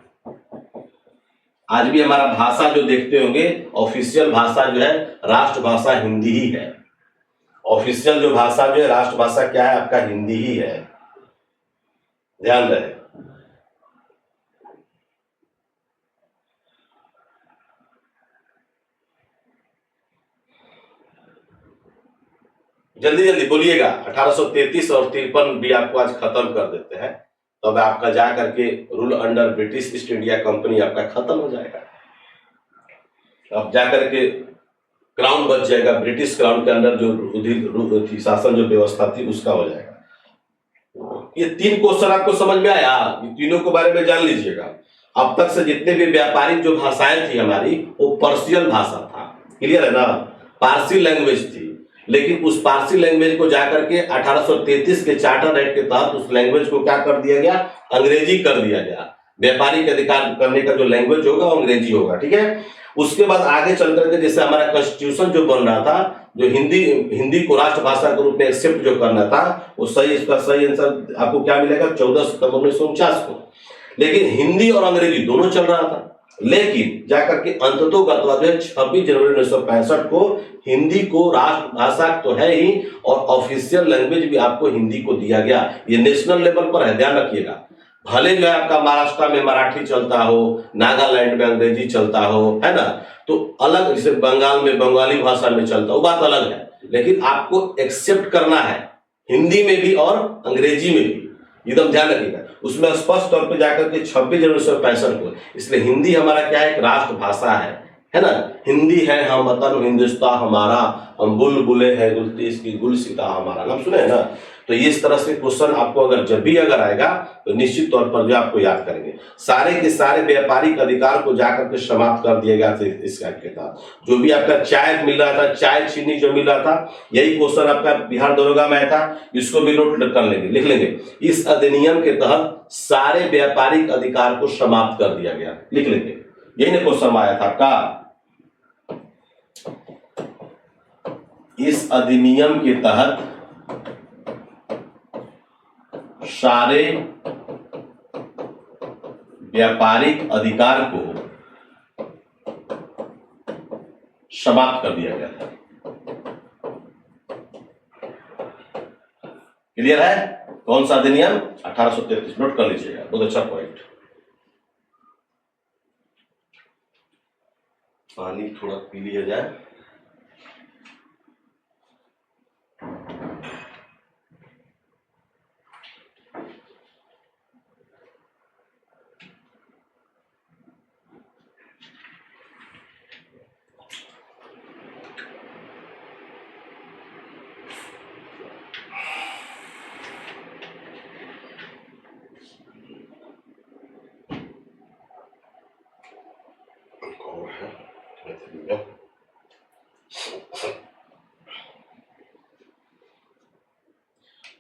आज भी हमारा भाषा जो देखते होंगे, ऑफिशियल भाषा जो है राष्ट्रभाषा हिंदी ही है। ऑफिशियल जो भाषा जो है राष्ट्रभाषा क्या है? आपका हिंदी ही है। ध्यान रहे। जल्दी जल्दी बोलिएगा। 1833 और 53 भी आपको आज खत्म कर देते हैं, तब आपका जा करके rule under British east India company आपका खत्म हो जाएगा। अब जाकर के क्राउन बच जाएगा, ब्रिटिश क्राउन के अंडर जो शासन जो व्यवस्था थी उसका हो जाएगा। ये 3 क्वेश्चन आपको समझ में आया? ये तीनों के बारे में जान लीजिएगा। अब तक से जितने भी व्यापारिक जो भाषाएं थी हमारी, वो पर्शियन भाषा था। क्लियर है ना? पारसी लैंग्वेज थी। लेकिन उस पारसी लैंग्वेज को जाकर के 1833 के चार्टर एक्ट के तहत उस लैंग्वेज को क्या कर दिया गया? अंग्रेजी कर दिया गया। व्यापारिक अधिकार करने का जो लैंग्वेज होगा वो अंग्रेजी होगा। ठीक है? उसके बाद आगे चल करके जैसे हमारा कॉन्स्टिट्यूशन जो बन रहा था, जो हिंदी को राष्ट्रभाषा के रूप में एक्सेप्ट जो करना था, वो सही, इसका सही आंसर आपको क्या मिलेगा, 14 सितंबर 1949 को। लेकिन हिंदी और अंग्रेजी दोनों चल रहा था, लेकिन जाकर के अंततोगत्वा 26 जनवरी 1965 को हिंदी को राष्ट्रभाषा तो है ही और ऑफिशियल लैंग्वेज भी आपको हिंदी को दिया गया। ये नेशनल लेवल पर है, ध्यान रखिएगा। भले जो है आपका महाराष्ट्र में मराठी चलता हो, नागालैंड में अंग्रेजी चलता हो, है ना, तो अलग, जैसे बंगाल में बंगाली भाषा में चलता हो, वो बात अलग है, लेकिन आपको एक्सेप्ट करना है हिंदी में भी और अंग्रेजी में भी, एकदम ध्यान रखिएगा। उसमें स्पष्ट तौर पे जाकर के 26 जनवरी 1965 को, इसलिए हिंदी हमारा क्या है, एक राष्ट्रभाषा है ना। हिंदी है हम वतन हिंदुस्तान हमारा, हम बुलबुले हैं गुलती इसकी गुलसिता हमारा, नाम सुने हैं ना। तो इस तरह से क्वेश्चन आपको अगर जब भी अगर आएगा तो निश्चित तौर पर जो आपको याद करेंगे। सारे के सारे व्यापारिक अधिकार को जाकर के समाप्त कर दिया गया था इस एक्ट के तहत। जो भी आपका चाय मिल रहा था, चाय चीनी जो मिल रहा था, यही क्वेश्चन आपका बिहार दरोगा में आया था, इसको भी नोट कर लेंगे, लिख लेंगे। इस अधिनियम के तहत सारे व्यापारिक अधिकार को समाप्त कर दिया गया, लिख लेंगे। यही ना क्वेश्चन आया था आपका। इस अधिनियम के तहत सारे व्यापारिक अधिकार को समाप्त कर दिया गया था। क्लियर है? कौन सा अधिनियम? 1833, नोट कर लीजिएगा, बहुत अच्छा पॉइंट। पानी थोड़ा पी लिया जाए।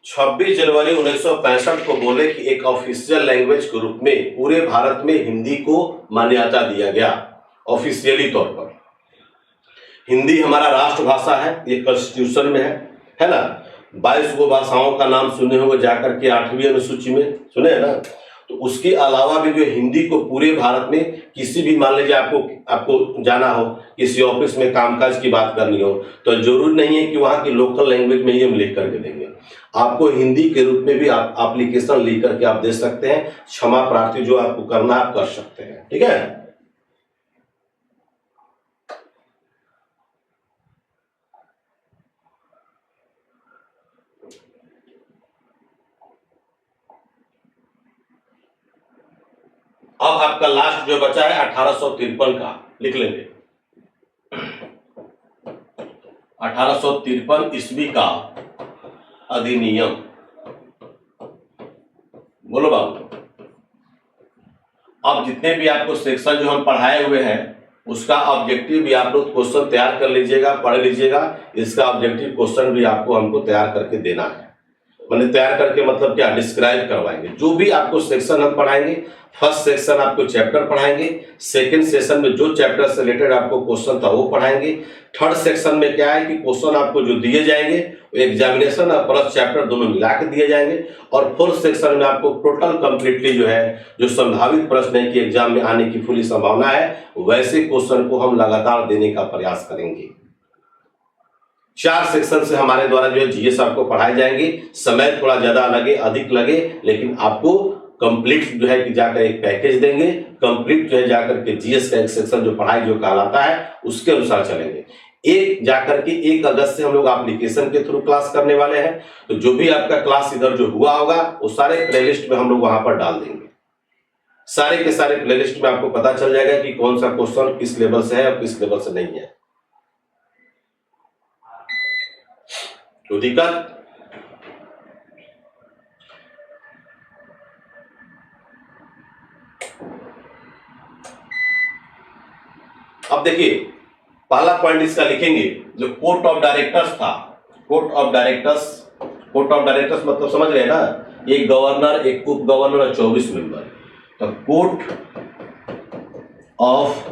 छब्बीस जनवरी 1965 को बोले कि एक ऑफिशियल लैंग्वेज के रूप में पूरे भारत में हिंदी को मान्यता दिया गया, ऑफिशियली तौर पर। हिंदी हमारा राष्ट्रभाषा है, ये कॉन्स्टिट्यूशन में है ना। 22 गो भाषाओं का नाम सुने होंगे जाकर के 8वीं अनुसूची में, सुने है ना। तो उसके अलावा भी जो हिंदी को पूरे भारत में किसी भी, मान लीजिए आपको जाना हो, किसी ऑफिस में कामकाज की बात करनी हो, तो जरूरी नहीं है कि वहां की लोकल लैंग्वेज में ही हम लिख करके देंगे। आपको हिंदी के रूप में भी आप एप्लीकेशन लिख करके आप दे सकते हैं। क्षमा प्रार्थी जो आपको करना आप कर सकते हैं, ठीक है। अब आपका लास्ट जो बचा है 1853 का, लिख लेंगे। 1853 ईस्वी का अधिनियम, बोलो बाबू। अब जितने भी आपको सेक्शन जो हम पढ़ाए हुए हैं उसका ऑब्जेक्टिव भी आप लोग क्वेश्चन तैयार कर लीजिएगा, पढ़ लीजिएगा। इसका ऑब्जेक्टिव क्वेश्चन भी आपको हमको तैयार करके देना है। मैंने तैयार करके मतलब क्या, डिस्क्राइब करवाएंगे। जो भी आपको सेक्शन हम पढ़ाएंगे, फर्स्ट सेक्शन आपको चैप्टर पढ़ाएंगे, सेकंड सेशन में जो चैप्टर से रिलेटेड आपको क्वेश्चन था वो पढ़ाएंगे, थर्ड सेक्शन में क्या है कि क्वेश्चन आपको जो दिए जाएंगे वो एग्जामिनेशन और प्लस चैप्टर दोनों मिला के दिए जाएंगे, और फोर्थ सेक्शन में आपको टोटल कंप्लीटली जो है जो संभावित प्रश्न है कि एग्जाम में आने की पूरी संभावना है, वैसे क्वेश्चन को हम लगातार देने का प्रयास करेंगे। 4 सेक्शन से हमारे द्वारा जो है जीएस आपको पढ़ाए जाएंगे। समय थोड़ा ज्यादा लगे, अधिक लगे, लेकिन आपको कंप्लीट जो है कि जाकर एक पैकेज देंगे। कंप्लीट जो है जाकर के जीएस का एक सेक्शन जो पढ़ाई जो कहलाता है उसके अनुसार चलेंगे। एक जाकर के 1 अगस्त से हम लोग एप्लीकेशन के थ्रू क्लास करने वाले हैं। तो जो भी आपका क्लास इधर जो हुआ होगा वो सारे प्लेलिस्ट में हम लोग वहां पर डाल देंगे। सारे के सारे प्लेलिस्ट में आपको पता चल जाएगा कि कौन सा क्वेश्चन किस लेवल से है और किस लेवल से नहीं है। तो दिक्कत अब देखिए, पहला पॉइंट इसका लिखेंगे जो कोर्ट ऑफ डायरेक्टर्स था। कोर्ट ऑफ डायरेक्टर्स मतलब समझ रहे हैं ना, एक गवर्नर, एक उप गवर्नर और 24 मेंबर। तो court of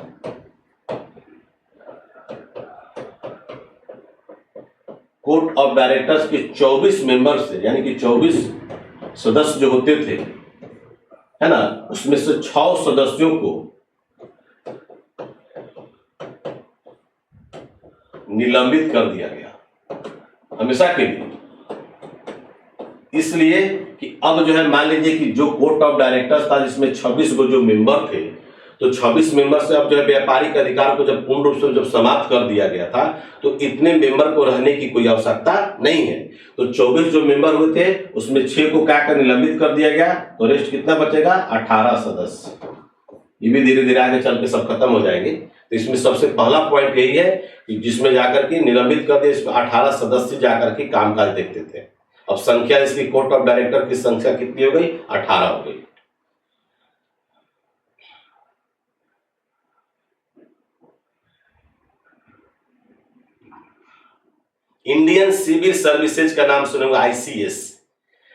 court of directors के 24 मेंबर से, यानी कि 24 सदस्य जो होते थे, है ना, उसमें से 6 सदस्यों को निलंबित कर दिया गया हमेशा के लिए। इसलिए कि अब जो है मान लीजिए कि जो कोर्ट ऑफ डायरेक्टर्स था जिसमें 26 को जो मेंबर थे, तो 26 मेंबर से अब जो है व्यापारिक अधिकार को जब पूर्ण रूप से जब समाप्त कर दिया गया था, तो इतने मेंबर को रहने की कोई आवश्यकता नहीं है। तो 24 जो मेंबर हुए थे उसमें 6 को क्या कर निलंबित कर दिया गया, तो रेस्ट कितना बचेगा, 18 सदस्य। ये भी धीरे धीरे आगे चल के सब खत्म हो जाएंगे। तो इसमें सबसे पहला पॉइंट यही है कि जिसमें जाकर के निलंबित कर दिया, इसमें 18 सदस्य जाकर के कामकाज देखते थे। अब संख्या इसकी कोर्ट ऑफ डायरेक्टर की संख्या कितनी हो गई, 18 हो गई। इंडियन सिविल सर्विसेज का नाम सुने होंगे, आईसीएस।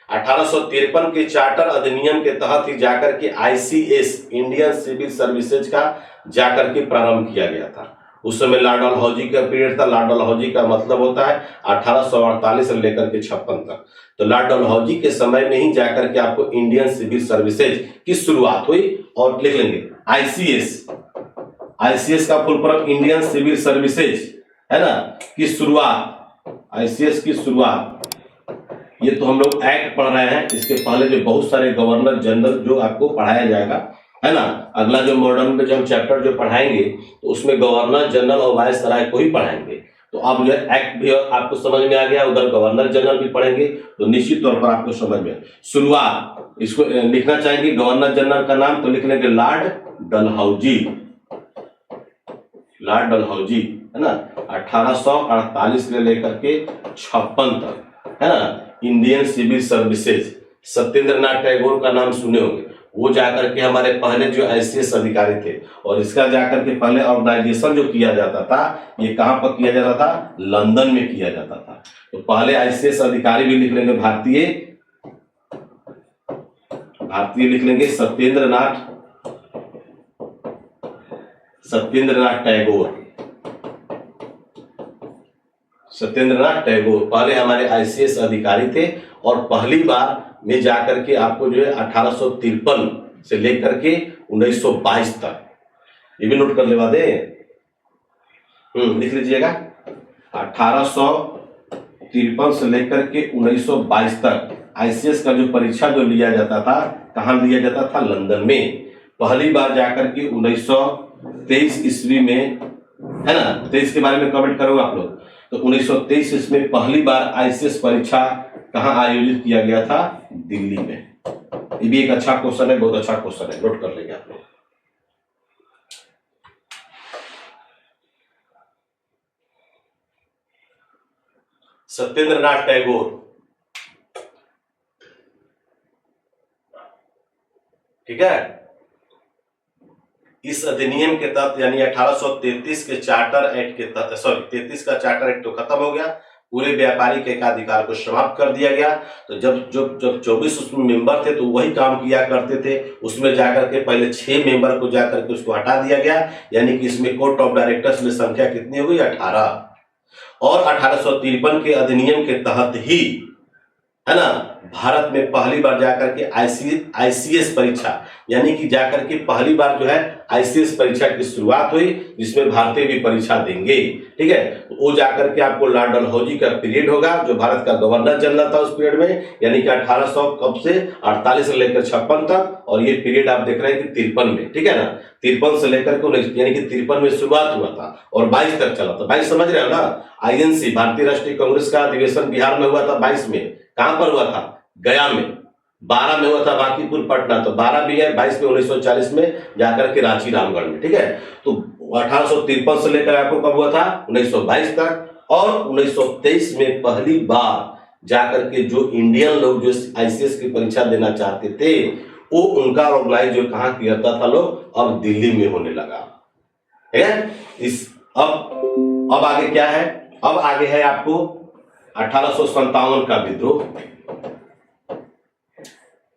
1853 के चार्टर अधिनियम के तहत ही जाकर के आईसीएस, इंडियन सिविल सर्विसेज का जाकर के प्रारंभ किया गया था। उस समय लॉर्ड डलहौजी का पीरियड था। लॉर्ड डलहौजी का मतलब होता है 1848 से लेकर के 56 तक। तो लॉर्ड डलहौजी के समय में ही जाकर के आपको इंडियन सिविल सर्विसेज की शुरुआत हुई। और लिख लेंगे आईसीएस, आईसीएस का full form Indian civil services, है ना, की शुरुआत, आईसीएस की शुरुआत। ये तो हम लोग एक्ट पढ़ रहे हैं, इसके पहले जो बहुत सारे गवर्नर जनरल जो आपको पढ़ाया जाएगा, है ना। अगला जो मॉडर्न में जो हम चैप्टर जो पढ़ाएंगे तो उसमें गवर्नर जनरल और वायसराय को ही पढ़ाएंगे। तो अब जो एक्ट भी आपको समझ में आ गया, उधर गवर्नर जनरल भी पढ़ेंगे, तो निश्चित तौर पर आपको समझ में। शुरुआत इसको लिखना चाहेंगे गवर्नर जनरल का नाम, तो लिख लेंगे लॉर्ड डलहौजी, लॉर्ड डलहौजी, है ना। 1848 से लेकर के 56 तक, है ना। Indian civil services, Satyendranath Tagore का नाम सुने होंगे, वो जाकर के हमारे पहले जो आईसीएस अधिकारी थे। और इसका जाकर के पहले ऑर्गेनाइजेशन जो किया जाता था, ये कहां पर किया जाता था, लंदन में किया जाता था। तो पहले आईसीएस अधिकारी भी लिख लेंगे भारतीय, भारतीय लिख लेंगे सत्येंद्रनाथ टैगोर, सत्येंद्रनाथ टैगोर पहले हमारे आईसीएस अधिकारी थे। और पहली बार में जाकर के आपको जो है 1853 से लेकर के 1922 तक, ये भी नोट कर लेवा दे, लिख लीजिएगा। 1853 से लेकर के 1922 तक आईसीएस का जो परीक्षा जो लिया जाता था, कहाँ लिया जाता था, लंदन में। पहली बार जाकर के 1923 ईस्वी में, है ना, 23 के बारे में कमेंट करो आप लोग। तो 1923 इसमें पहली बार आईसीएस परीक्षा कहां आयोजित किया गया था, दिल्ली में। ये भी एक अच्छा क्वेश्चन है, बहुत अच्छा क्वेश्चन है, नोट कर लेंगे आप लोग। सत्येंद्रनाथ टैगोर, ठीक है। इस अधिनियम के तहत यानी 1833 के चार्टर एक्ट के तहत, 33 का चार्टर एक्ट तो खत्म हो गया, पूरे व्यापारिक एकाधिकार को समाप्त कर दिया गया। तो जब 24 उसमें मेंबर थे तो वही काम किया करते थे। उसमें जाकर के पहले 6 मेंबर को जाकर के उसको हटा दिया गया, यानी कि इसमें कोर्ट ऑफ डायरेक्टर्स में संख्या कितनी हो गई, 18। और 1853 के अधिनियम के तहत ही, है ना, भारत में पहली बार जाकर के आईसीएस परीक्षा, यानी कि जाकर के पहली बार जो है आईसीएस परीक्षा की शुरुआत हुई, जिसमें भारतीय भी परीक्षा देंगे, ठीक है। तो वो जाकर के आपको लॉर्ड डलहौजी का पीरियड होगा, जो भारत का गवर्नर जनरल था उस पीरियड में, यानी कि 1800 कब से 48 से लेकर 56 तक। और ये पीरियड आप देख रहे हैं कि 53 में, ठीक है ना, 53 से लेकर के 19, यानी कि 53 में शुरुआत हुआ था और 22 तक चला था। 22 समझ रहे हो ना। आईएनसी, भारतीय राष्ट्रीय कांग्रेस का अधिवेशन बिहार में हुआ था 22 में। कहां पर हुआ था, गया में। 12 में हुआ था बांकीपुर पटना, तो 12 भी है, 22 में 1940 में जाकर के रांची रामगढ़ में, ठीक है। तो 1853 से लेकर आपको कब हुआ था, 1922 तक। और 1923 में पहली बार जाकर के जो इंडियन लोग जो आईसीएस की परीक्षा देना चाहते थे, वो उनका ऑर्गेनाइज जो कहाँ किया था लोग, अब दिल्ली में होने लगा, ठीक है। इस अब आगे क्या है, अब आगे है आपको 1857 का विद्रोह,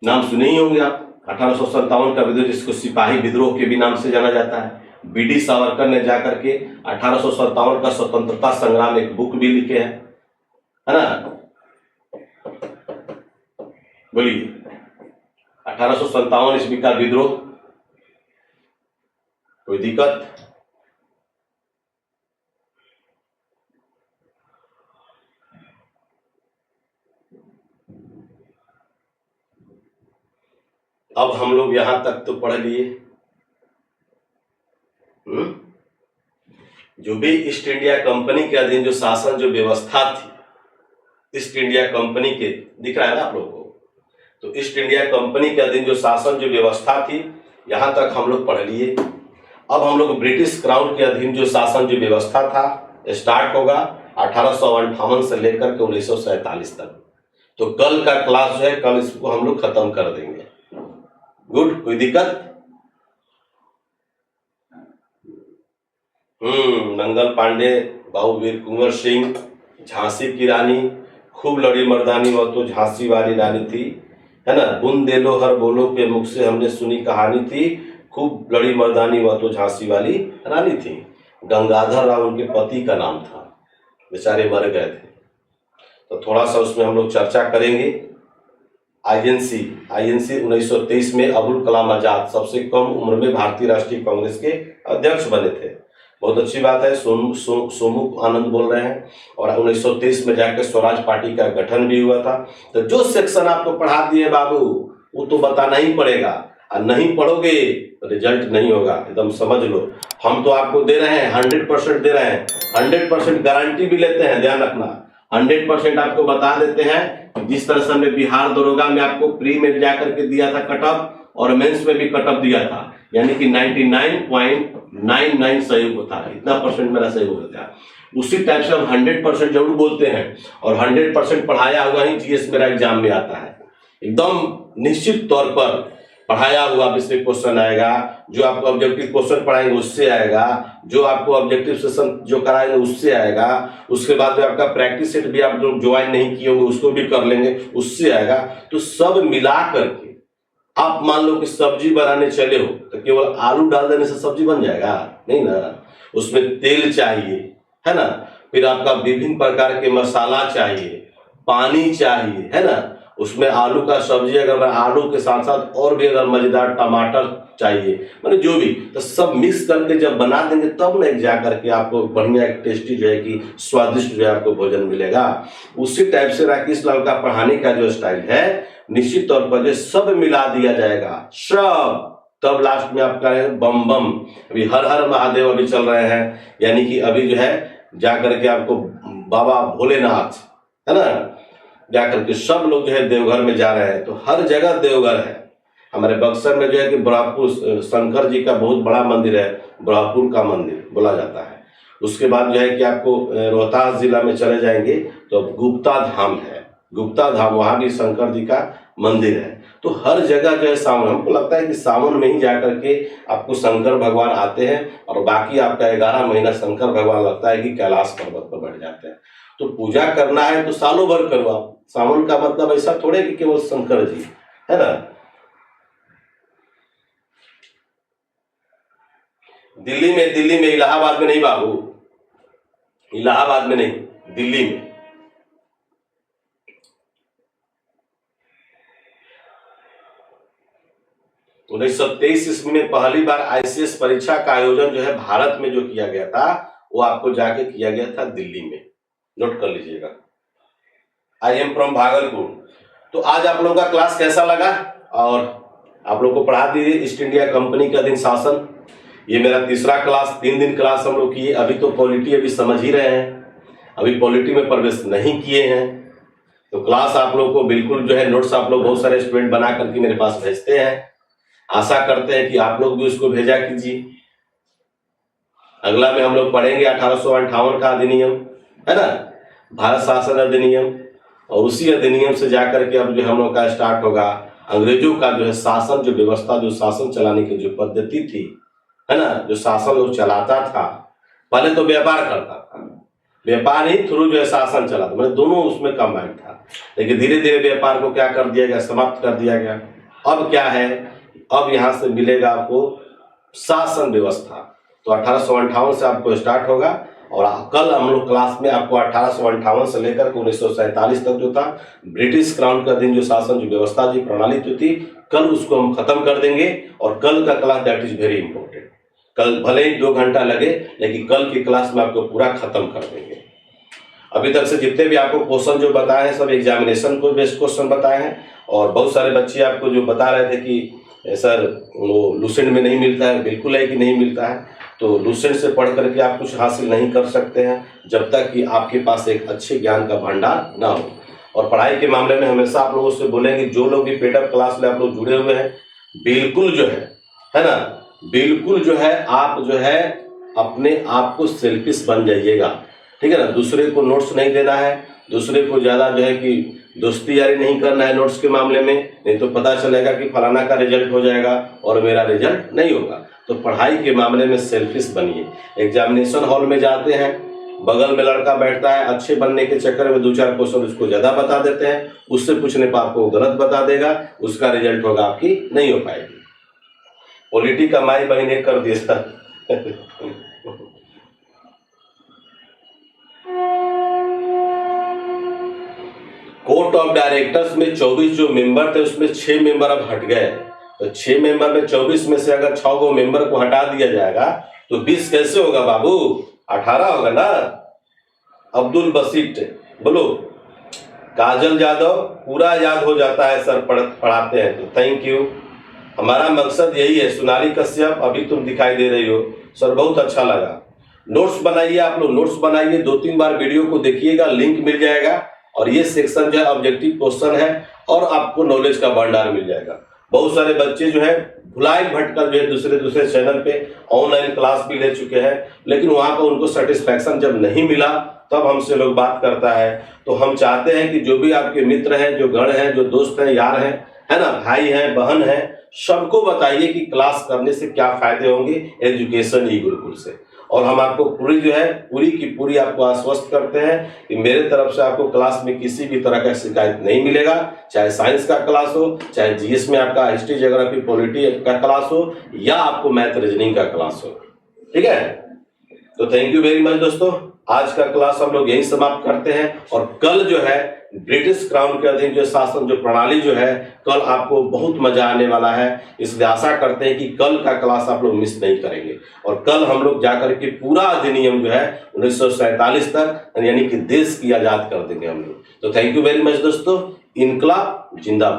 नाम सुने ही होंगे आप। 1857 का विद्रोह, जिसको सिपाही विद्रोह के भी नाम से जाना जाता है। बीडी सावरकर ने जाकर के 1857 का स्वतंत्रता संग्राम एक बुक भी लिखे हैं, है ना? बोलिए, 1857 ईस्वी का विद्रोह, कोई दिक्कत? अब हम लोग यहां तक तो पढ़ लिए। जो भी ईस्ट इंडिया कंपनी के अधीन जो शासन जो व्यवस्था थी, ईस्ट इंडिया कंपनी के, दिख रहा है ना आप लोगों को? तो ईस्ट इंडिया कंपनी के अधीन जो शासन जो व्यवस्था थी, यहां तक हम लोग पढ़ लिए। अब हम लोग ब्रिटिश क्राउन के अधीन जो शासन जो व्यवस्था था स्टार्ट होगा 1858 से लेकर के 1947 तक। तो कल का क्लास जो है, कल इसको हम लोग खत्म कर देंगे। गुड, कोई दिक्कत? मंगल पांडे, बाबूवीर कुंवर सिंह, झांसी की रानी, खूब लड़ी मर्दानी वह तो झांसी वाली रानी थी, है ना? बुंदेलो हर बोलो के मुख से हमने सुनी कहानी थी, खूब लड़ी मर्दानी वह तो झांसी वाली रानी थी। गंगाधर राव उनके पति का नाम था, बेचारे मर गए थे। तो थोड़ा सा उसमें हम लोग चर्चा करेंगे। आईएनसी 1923 में अबुल कलाम आजाद सबसे कम उम्र में भारतीय राष्ट्रीय कांग्रेस के अध्यक्ष बने थे। बहुत अच्छी बात है। सोमू आनंद बोल रहे हैं। और 1923 में जाकर स्वराज पार्टी का गठन भी हुआ था। तो जो सेक्शन आपको पढ़ा दिए बाबू, वो तो बताना ही पड़ेगा, और नहीं पढ़ोगे तो रिजल्ट नहीं होगा, एकदम समझ लो। हम तो आपको दे रहे हैं 100% दे रहे हैं, 100% गारंटी भी लेते हैं, ध्यान रखना। 100% आपको बता देते हैं। जिस तरह से हमने बिहार दरोगा में आपको प्री में जाकर के दिया था कटअप, और मेंस में भी कटअप दिया था, यानी कि 99.99 सही होता है, इतना परसेंट मेरा सही होता है। उसी टाइप से हम 100% जरूर बोलते हैं, और 100% पढ़ाया हुआ ही जीएस मेरा एग्जाम में आता है। एकदम निश्चित तौर पर पढ़ाया हुआ इसमें क्वेश्चन आएगा। जो आपको ऑब्जेक्टिव क्वेश्चन पढ़ाएंगे उससे आएगा, जो आपको ऑब्जेक्टिव सेशन जो कराएंगे उससे आएगा। उसके बाद आपका प्रैक्टिस सेट भी आप जो ज्वाइन नहीं किए होंगे उसको भी कर लेंगे, उससे आएगा। तो सब मिला करके आप मान लो कि सब्जी बनाने चले हो, तो केवल आलू डाल देने से सब्जी बन जाएगा? नहीं ना, उसमें तेल चाहिए, है ना? फिर आपका विभिन्न प्रकार के मसाला चाहिए, पानी चाहिए, है ना? उसमें आलू का सब्जी, अगर आलू के साथ साथ और भी अगर मजेदार टमाटर चाहिए, मतलब जो भी, तो सब मिक्स करके जब बना देंगे तब ना जा करके आपको बढ़िया एक टेस्टी जो है कि स्वादिष्ट जो है आपको भोजन मिलेगा। उसी टाइप से राकेश लाल का पढ़ाने का जो स्टाइल है, निश्चित तौर पर जो सब मिला दिया जाएगा, सब। तब लास्ट में आपका बम बम, अभी हर हर महादेव अभी चल रहे हैं, यानी कि अभी जो है जाकर के आपको बाबा भोलेनाथ, है ना, जाकर के सब लोग जो है देवघर में जा रहे हैं। तो हर जगह देवघर है। हमारे बक्सर में जो है कि बुरहानपुर शंकर जी का बहुत बड़ा मंदिर है, बुरहानपुर का मंदिर बोला जाता है। उसके बाद जो है कि आपको रोहतास जिला में चले जाएंगे तो गुप्ता धाम है, गुप्ता धाम, वहां भी शंकर जी का मंदिर है। तो हर जगह जो है सावन, हमको लगता है कि सावन में ही जाकर के आपको शंकर भगवान आते हैं, और बाकी आपका 11 महीना शंकर भगवान लगता है कि कैलाश पर्वत पर बैठ जाते हैं। तो पूजा करना है तो सालों भर करो आप। सावन का मतलब ऐसा थोड़े कि केवल शंकर जी, है ना? दिल्ली में, इलाहाबाद में नहीं बाबू, इलाहाबाद में नहीं, दिल्ली में। तो 1923 ईस्वी में पहली बार आईसीएस परीक्षा का आयोजन जो है भारत में जो किया गया था, वो आपको जाके किया गया था दिल्ली में। नोट कर लीजिएगा। I am from Bhagalpur. तो आज आप लोगों का क्लास कैसा लगा? और आप लोग को पढ़ा दिए ईस्ट इंडिया कंपनी का अधीन शासन। ये मेरा तीसरा क्लास, 3 दिन क्लास हम लोग किए। अभी तो पॉलिटी अभी समझ ही रहे हैं, अभी पॉलिटी में प्रवेश नहीं किए हैं। तो क्लास आप लोग को बिल्कुल जो है नोट्स आप लोग बहुत सारे स्टूडेंट बना करके मेरे पास भेजते हैं। आशा करते हैं कि आप लोग भी उसको भेजा कीजिए। अगला में हम लोग पढ़ेंगे 1858 का अधिनियम, है ना, भारत शासन अधिनियम। और उसी अधिनियम से जाकर के अब जो हम लोग का स्टार्ट होगा अंग्रेजों का जो है शासन, जो व्यवस्था, जो शासन चलाने की जो पद्धति थी, है ना, जो शासन लोग चलाता था। पहले तो व्यापार करता था, व्यापार ही थ्रू जो है शासन चलाता, मतलब दोनों उसमें कंबाइंड था। लेकिन धीरे धीरे व्यापार को क्या कर दिया गया, समाप्त कर दिया गया। अब क्या है, अब यहां से मिलेगा आपको शासन व्यवस्था। तो 1858 से आपको स्टार्ट होगा और कल हम लोग क्लास में आपको 1858 से लेकर 1947 तक जो था ब्रिटिश क्राउन का दिन, जो शासन, जो व्यवस्था, जो प्रणाली जो थी, कल उसको हम खत्म कर देंगे। और कल का class that is very important. कल भले ही 2 घंटा लगे, लेकिन कल की क्लास में आपको पूरा खत्म कर देंगे। अभी तक से जितने भी आपको क्वेश्चन जो बताए हैं सब एग्जामिनेशन को बेस्ड क्वेश्चन बताए हैं। और बहुत सारे बच्चे आपको जो बता रहे थे कि सर वो लूसेंट में नहीं मिलता है, बिल्कुल है कि नहीं मिलता है। तो लूसेंट से पढ़ करके आप कुछ हासिल नहीं कर सकते हैं जब तक कि आपके पास एक अच्छे ज्ञान का भंडार ना हो। और पढ़ाई के मामले में हमेशा आप लोगों से बोलेंगे, जो लोग भी पेडअप क्लास में आप लोग जुड़े हुए हैं, बिल्कुल जो है ना, बिल्कुल जो है आप जो है अपने आप को सेल्फिश बन जाइएगा, ठीक है ना। दूसरे को नोट्स नहीं देना है, दूसरे को ज़्यादा जो है कि दोस्ती यारी नहीं करना है नोट्स के मामले में, नहीं तो पता चलेगा कि फलाना का रिजल्ट हो जाएगा और मेरा रिजल्ट नहीं होगा। तो पढ़ाई के मामले में सेल्फिश बनिए। एग्जामिनेशन हॉल में जाते हैं, बगल में लड़का बैठता है, अच्छे बनने के चक्कर में 2-4 क्वेश्चन उसको ज़्यादा बता देते हैं, उससे पूछने पर आपको गलत बता देगा, उसका रिजल्ट होगा आपकी नहीं हो पाएगी। पॉलिटी का माई बहने कर दिया। कोर्ट ऑफ डायरेक्टर्स में 24 जो मेंबर थे उसमें 6 मेंबर अब हट गए। तो 6 मेंबर में 24 में से अगर 6 गो मेंबर को हटा दिया जाएगा तो 20 कैसे होगा बाबू? 18 होगा ना। अब्दुल बसीट बोलो। काजल यादव पूरा याद हो जाता है सर पढ़ाते हैं तो, थैंक यू। हमारा मकसद यही है। सोनाली कश्यप अभी तुम दिखाई दे रही हो सर, बहुत अच्छा लगा। नोट्स बनाइए, आप लोग नोट्स बनाइए, 2-3 बार वीडियो को देखिएगा, लिंक मिल जाएगा। और ये सेक्शन जो है ऑब्जेक्टिव क्वेश्चन है और आपको नॉलेज का भंडार मिल जाएगा। बहुत सारे बच्चे जो है भुलाई भटकर जो है दूसरे चैनल पे ऑनलाइन क्लास भी ले चुके हैं, लेकिन वहाँ पर उनको सेटिस्फैक्शन जब नहीं मिला तब हमसे लोग बात करता है। तो हम चाहते हैं कि जो भी आपके मित्र हैं, जो गण हैं, जो दोस्त हैं, यार हैं, है ना, भाई हैं, बहन हैं, सबको बताइए कि क्लास करने से क्या फायदे होंगे एजुकेशन ई गुरुकुल से। और हम आपको पूरी जो है पूरी की पूरी आपको आश्वस्त करते हैं कि मेरे तरफ से आपको क्लास में किसी भी तरह का शिकायत नहीं मिलेगा, चाहे साइंस का क्लास हो, चाहे जीएस में आपका हिस्ट्री, ज्योग्राफी, पॉलिटी का क्लास हो, या आपको मैथ रीजनिंग का क्लास हो। ठीक है, तो थैंक यू वेरी मच दोस्तों। आज का क्लास हम लोग यही समाप्त करते हैं। और कल जो है ब्रिटिश क्राउन के अधीन जो शासन, जो प्रणाली जो है, कल आपको बहुत मजा आने वाला है। इसलिए आशा करते हैं कि कल का क्लास आप लोग मिस नहीं करेंगे। और कल हम लोग जाकर के पूरा अधिनियम जो है 1947 तक यानी कि देश की आजाद कर देंगे हम लोग। तो थैंक यू वेरी मच दोस्तों। इनकलाब जिंदाबाद।